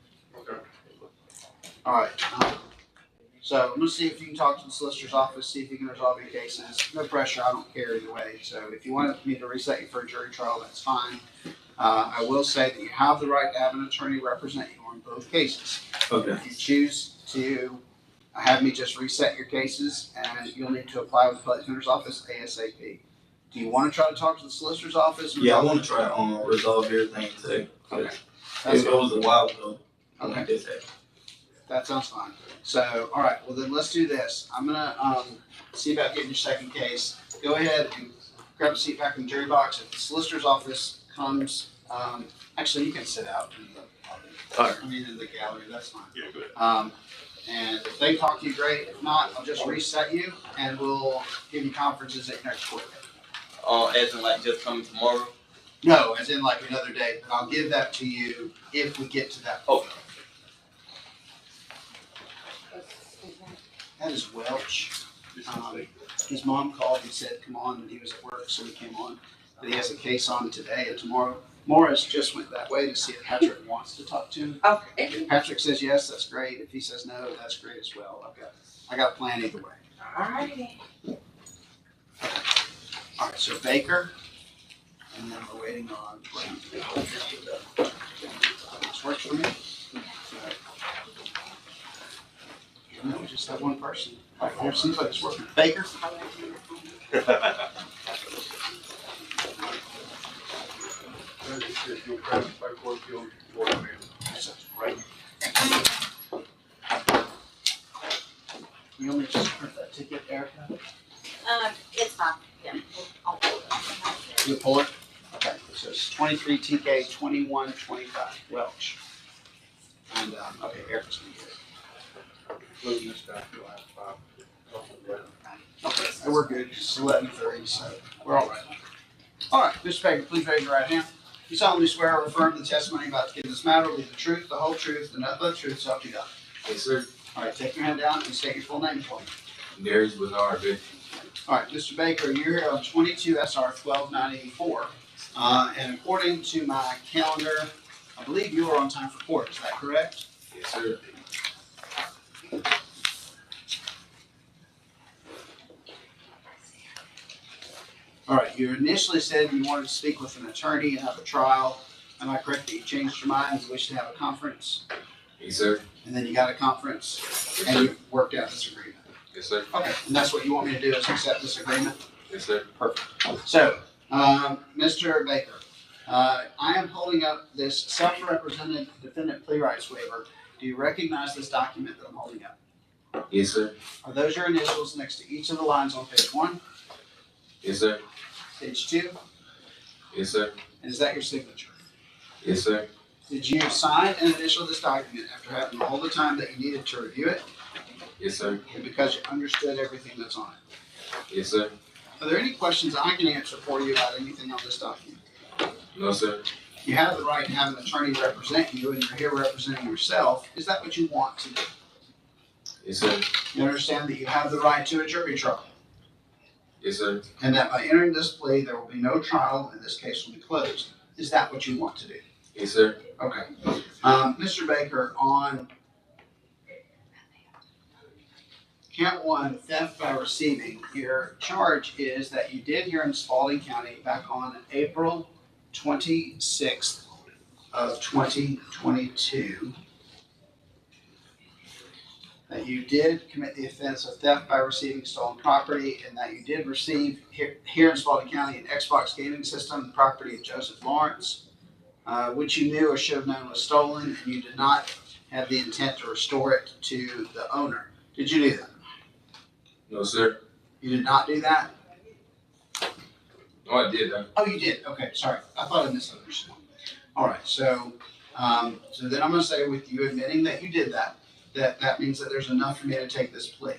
Speaker 1: All right. So I'm gonna see if you can talk to the solicitor's office, see if you can resolve your cases. No pressure, I don't care either way. So if you wanted me to reset you for a jury trial, that's fine. I will say that you have the right to have an attorney represent you on both cases.
Speaker 9: Okay.
Speaker 1: If you choose to have me just reset your cases, and you'll need to apply with the public defender's office ASAP. Do you want to try to talk to the solicitor's office?
Speaker 9: Yeah, I want to try resolve everything today.
Speaker 1: Okay.
Speaker 9: It was a while ago.
Speaker 1: Okay.
Speaker 9: This happened.
Speaker 1: That sounds fine. So, all right, well then let's do this. I'm gonna see about getting your second case. Go ahead and grab a seat back in the jury box. If the solicitor's office comes, actually you can sit out in the,
Speaker 9: All right.
Speaker 1: I mean in the gallery, that's fine.
Speaker 2: Yeah, good.
Speaker 1: And if they talk to you, great. If not, I'll just reset you and we'll give you conferences at your next court date.
Speaker 9: As in like just coming tomorrow?
Speaker 1: No, as in like another day, but I'll give that to you if we get to that point. That is Welch. His mom called and said, come on, and he was at work, so he came on. But he has a case on today and tomorrow. Morris just went that way to see if Patrick wants to talk to him.
Speaker 12: Okay.
Speaker 1: If Patrick says yes, that's great. If he says no, that's great as well. I got a plan either way.
Speaker 12: Alrighty.
Speaker 1: All right, so Baker, and then we're waiting on Brown. This works for me. No, we just have one person. All right, there seems like it's working. Baker? Right. You want me to just print that ticket, Erica?
Speaker 6: It's fine, yeah, I'll pull it up.
Speaker 1: You pull it? Okay, so it's 23 TK 2125 Welch. And, okay, Erica's gonna get it. Okay, so we're good. It's 11:30, so we're all right. All right, Mr. Baker, please raise your right hand. You solemnly swear or affirm the testimony about to give this matter will be the truth, the whole truth, and nothing but the truth, so help you God.
Speaker 9: Yes, sir.
Speaker 1: All right, take your hand down and state your full name for me.
Speaker 9: Darius Bernard, Vic.
Speaker 1: All right, Mr. Baker, you're here on 22 SR 12984. And according to my calendar, I believe you were on time for court. Is that correct?
Speaker 9: Yes, sir.
Speaker 1: All right, you initially said you wanted to speak with an attorney and have a trial. Am I correct that you changed your mind and wish to have a conference?
Speaker 9: Yes, sir.
Speaker 1: And then you got a conference
Speaker 9: Yes,
Speaker 1: and
Speaker 9: sir.
Speaker 1: you worked out this agreement?
Speaker 9: Yes, sir.
Speaker 1: Okay, and that's what you want me to do is accept this agreement?
Speaker 9: Yes, sir.
Speaker 1: So, Mr. Baker, I am holding up this self-represented defendant plea rights waiver. Do you recognize this document that I'm holding up?
Speaker 9: Yes, sir.
Speaker 1: Are those your initials next to each of the lines on page 1,
Speaker 9: Yes, sir.
Speaker 1: page 2,
Speaker 9: Yes, sir.
Speaker 1: and is that your signature?
Speaker 9: Yes, sir.
Speaker 1: Did you sign and initial this document after having all the time that you needed to review it
Speaker 9: Yes, sir.
Speaker 1: and because you understood everything that's on it?
Speaker 9: Yes, sir.
Speaker 1: Are there any questions I can answer for you about anything on this document?
Speaker 9: No, sir.
Speaker 1: You have the right to have an attorney represent you and you're here representing yourself. Is that what you want to do?
Speaker 9: Yes, sir.
Speaker 1: You understand that you have the right to a jury trial
Speaker 9: Yes, sir.
Speaker 1: and that by entering this plea, there will be no trial and this case will be closed. Is that what you want to do?
Speaker 9: Yes, sir.
Speaker 1: Okay. Mr. Baker, on count 1, theft by receiving, your charge is that you did here in Spalding County back on April 26th of 2022, that you did commit the offense of theft by receiving stolen property and that you did receive here in Spalding County an Xbox gaming system, the property of Joseph Lawrence, which you knew or should have known was stolen, and you did not have the intent to restore it to the owner. Did you do that?
Speaker 9: No, sir.
Speaker 1: You did not do that?
Speaker 9: No, I did.
Speaker 1: Oh, you did? Okay, sorry. I thought I misunderstood. All right, so then I'm gonna say with you admitting that you did that, that means that there's enough for me to take this plea.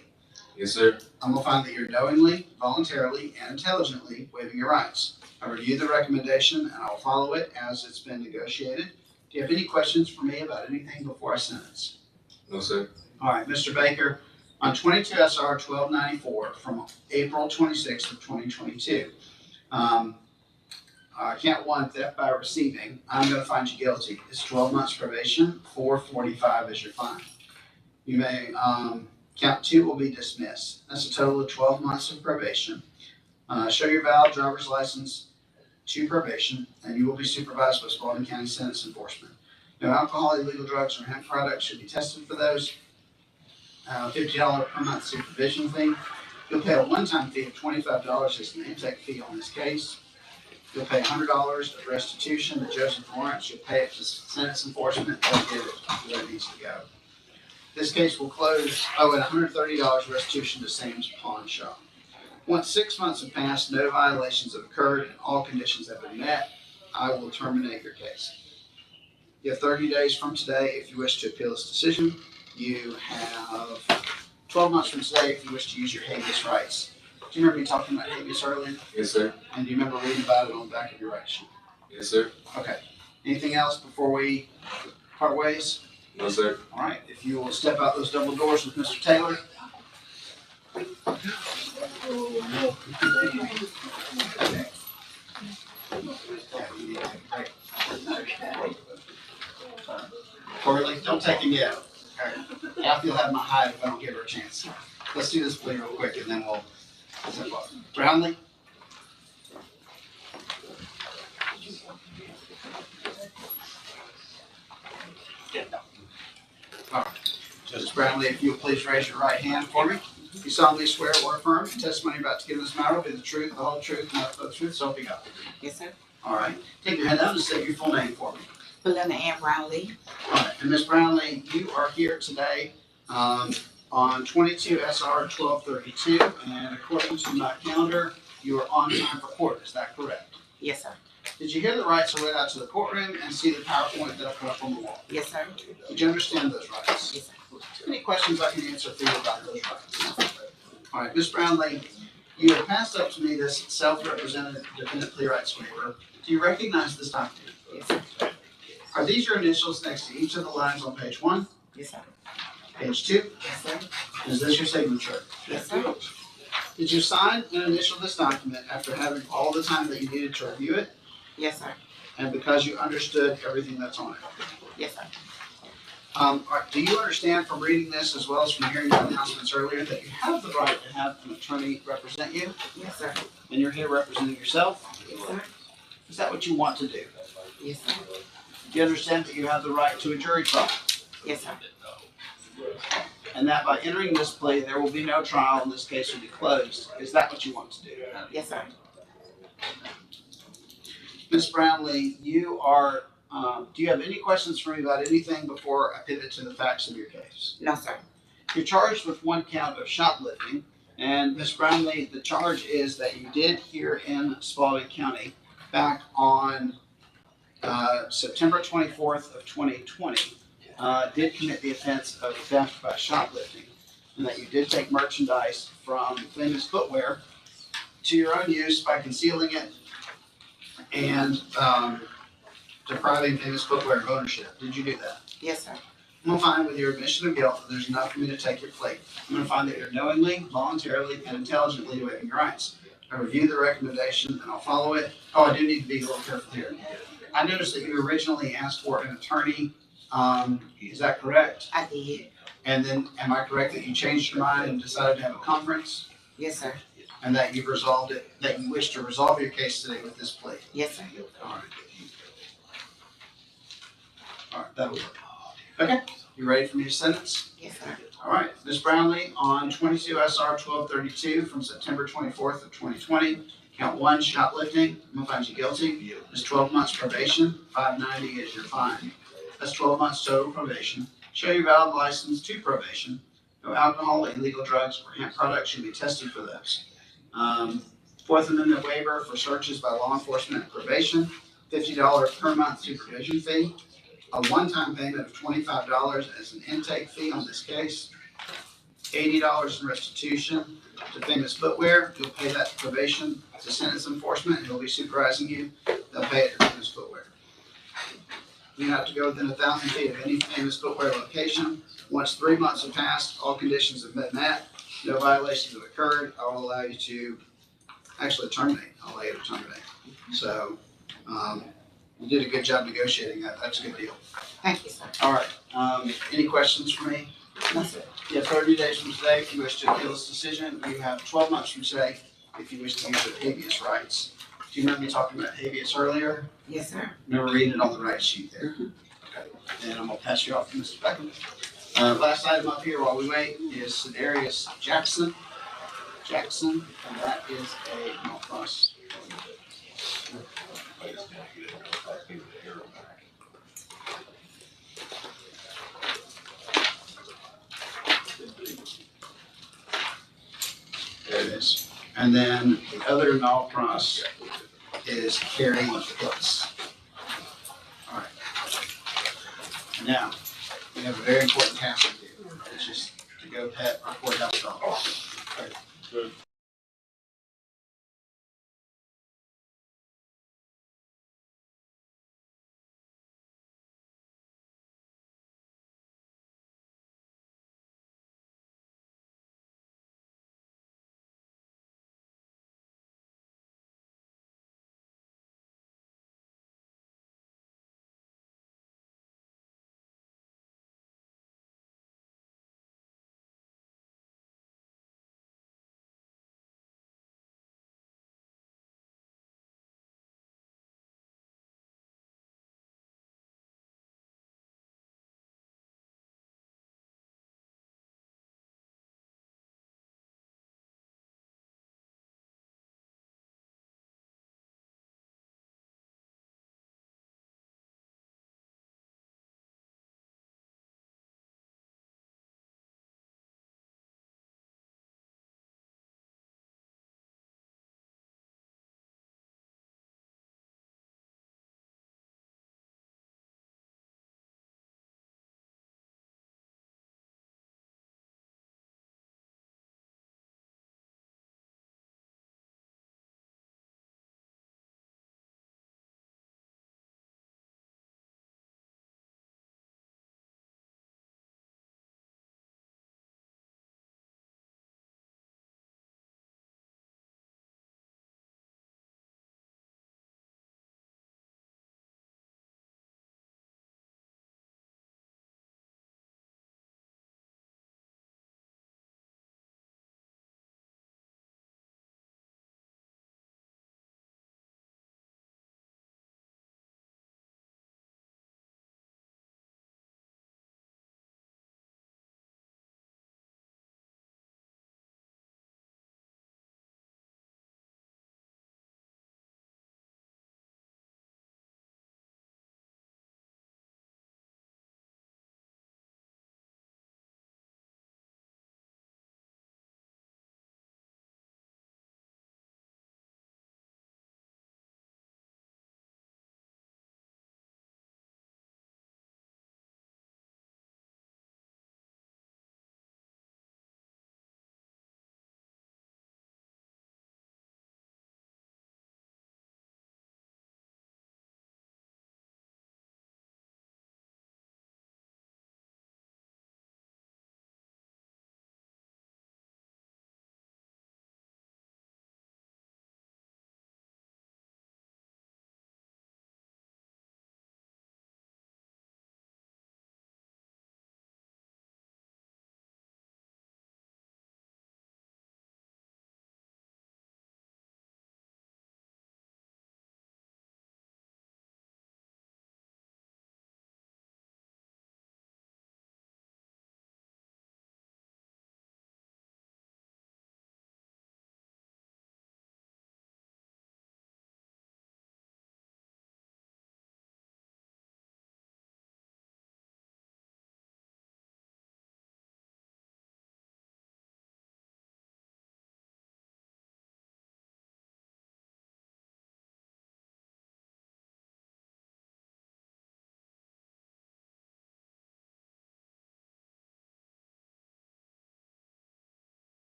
Speaker 9: Yes, sir.
Speaker 1: I'm gonna find that you're knowingly, voluntarily, and intelligently waiving your rights. I reviewed the recommendation and I'll follow it as it's been negotiated. Do you have any questions for me about anything before I sentence?
Speaker 9: No, sir.
Speaker 1: All right, Mr. Baker, on 22 SR 1294 from April 26th of 2022, count 1, theft by receiving, I'm gonna find you guilty. It's 12 months probation, 445 is your fine. You may, count 2 will be dismissed. That's a total of 12 months of probation. Show your valid driver's license to probation, and you will be supervised by Spalding County Sentence Enforcement. No alcohol, illegal drugs, or hemp products should be tested for those. $50 per month supervision fee. You'll pay a one-time fee of $25 as an intake fee on this case. You'll pay $100 of restitution to Joseph Lawrence. You'll pay it to Sentence Enforcement. They'll get it where it needs to go. This case will close, and $130 restitution to Sam's Pawn Shop. Once 6 months have passed, no violations have occurred, and all conditions have been met, I will terminate your case. You have 30 days from today if you wish to appeal this decision. You have 12 months from today if you wish to use your habeas rights. Do you remember me talking about habeas earlier?
Speaker 9: Yes, sir.
Speaker 1: And do you remember reading about it on the back of your right sheet?
Speaker 9: Yes, sir.
Speaker 1: Okay. Anything else before we part ways?
Speaker 9: No, sir.
Speaker 1: All right. If you will step out those double doors with Mr. Taylor. Corley, don't take him yet. Kathy will have my hide if I don't give her a chance. Let's do this plea real quick and then we'll. Brownlee? All right. Judge Brownlee, if you will please raise your right hand for me. You solemnly swear or affirm the testimony you're about to give in this matter will be the truth, the whole truth, and nothing but the truth, so help you God.
Speaker 12: Yes, sir.
Speaker 1: All right. Take your hand down and say your full name for me.
Speaker 12: Belinda Ann Brownlee.
Speaker 1: All right. And Ms. Brownlee, you are here today on 22 SR 1232, and according to my calendar, you are on time for court. Is that correct?
Speaker 12: Yes, sir.
Speaker 1: Did you hear the rights I read out to the courtroom and see the PowerPoint that I put up on the wall?
Speaker 12: Yes, sir.
Speaker 1: Did you understand those rights?
Speaker 12: Yes, sir.
Speaker 1: Any questions I can answer for you about those rights? All right, Ms. Brownlee, you have passed up to me this self-represented defendant plea rights waiver. Do you recognize this document?
Speaker 12: Yes, sir.
Speaker 1: Are these your initials next to each of the lines on page 1?
Speaker 12: Yes, sir.
Speaker 1: Page 2?
Speaker 12: Yes, sir.
Speaker 1: Is this your signature?
Speaker 12: Yes, sir.
Speaker 1: Did you sign and initial this document after having all the time that you needed to review it
Speaker 12: Yes, sir.
Speaker 1: and because you understood everything that's on it?
Speaker 12: Yes, sir.
Speaker 1: Do you understand from reading this as well as from hearing the announcements earlier that you have the right to have an attorney represent you
Speaker 12: Yes, sir.
Speaker 1: and you're here representing yourself?
Speaker 12: Yes, sir.
Speaker 1: Is that what you want to do?
Speaker 12: Yes, sir.
Speaker 1: Do you understand that you have the right to a jury trial
Speaker 12: Yes, sir.
Speaker 1: and that by entering this plea there will be no trial and this case will be closed? Is that what you want to do?
Speaker 12: Yes, sir.
Speaker 1: Ms. Brownlee, you are, do you have any questions for me about anything before I pivot to the facts of your case?
Speaker 12: No, sir.
Speaker 1: You're charged with 1 count of shoplifting, and Ms. Brownlee, the charge is that you did here in Spalding County back on September 24th of 2020, did commit the offense of theft by shoplifting, and that you did take merchandise from Famous Footwear to your own use by concealing it and depriving Famous Footwear of ownership. Did you do that?
Speaker 12: Yes, sir.
Speaker 1: I'm gonna find with your admission of guilt that there's enough for me to take your plea. I'm gonna find that you're knowingly, voluntarily, and intelligently waiving your rights. I review the recommendation and I'll follow it. Oh, I do need to be a little careful here. I noticed that you originally asked for an attorney. Is that correct?
Speaker 12: I did.
Speaker 1: And then, am I correct that you changed your mind and decided to have a conference?
Speaker 12: Yes, sir.
Speaker 1: And that you've resolved it, that you wish to resolve your case today with this plea?
Speaker 12: Yes, sir.
Speaker 1: All right. All right, that'll work. Okay, you ready for me to sentence?
Speaker 12: Yes, sir.
Speaker 1: All right, Ms. Brownlee, on 22 SR 1232 from September 24th of 2020, count 1, shoplifting, I'm gonna find you guilty. It's 12 months probation, $590 is your fine. That's 12 months total probation. Show your valid license to probation. No alcohol, illegal drugs, or hemp products should be tested for those. Fourth Amendment waiver for searches by law enforcement and probation, $50 per month supervision fee, a one-time payment of $25 as an intake fee on this case, $80 in restitution to Famous Footwear. You'll pay that to probation, to sentence enforcement, who'll be supervising you. They'll pay it to Famous Footwear. You have to go within 1,000 feet of any Famous Footwear location. Once 3 months have passed, all conditions have been met, no violations have occurred, I will allow you to actually terminate. I'll allow you to terminate. So, you did a good job negotiating that. That's a good deal.
Speaker 12: Thank you, sir.
Speaker 1: All right. Any questions for me?
Speaker 12: No, sir.
Speaker 1: You have 30 days from today if you wish to appeal this decision. You have 12 months from today if you wish to use your habeas rights. Do you remember me talking about habeas earlier?
Speaker 12: Yes, sir.
Speaker 1: Remember reading it on the right sheet there? Okay. And I'm gonna pass you off to Mr. Beckham. Last item up here while we wait is Sedarius Jackson. And that is a cross. There it is. And then the other null cross is Carrie Pitts. All right. Now, we have a very important task to do, which is to go pet our courthouse dog.
Speaker 2: Good.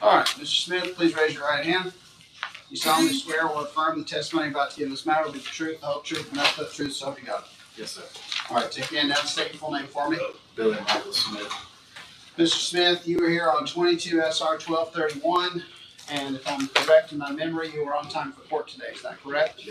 Speaker 1: All right, Mr. Smith, please raise your right hand. You solemnly swear or affirm the testimony about to give in this matter will be the truth, the whole truth, and nothing but the truth, so help you God.
Speaker 8: Yes, sir.
Speaker 1: All right, take your hand down, state your full name for me.
Speaker 8: Billy Michael Smith.
Speaker 1: Mr. Smith, you were here on 22 SR 1231, and if I'm correct in my memory, you were on time for court today, is that correct?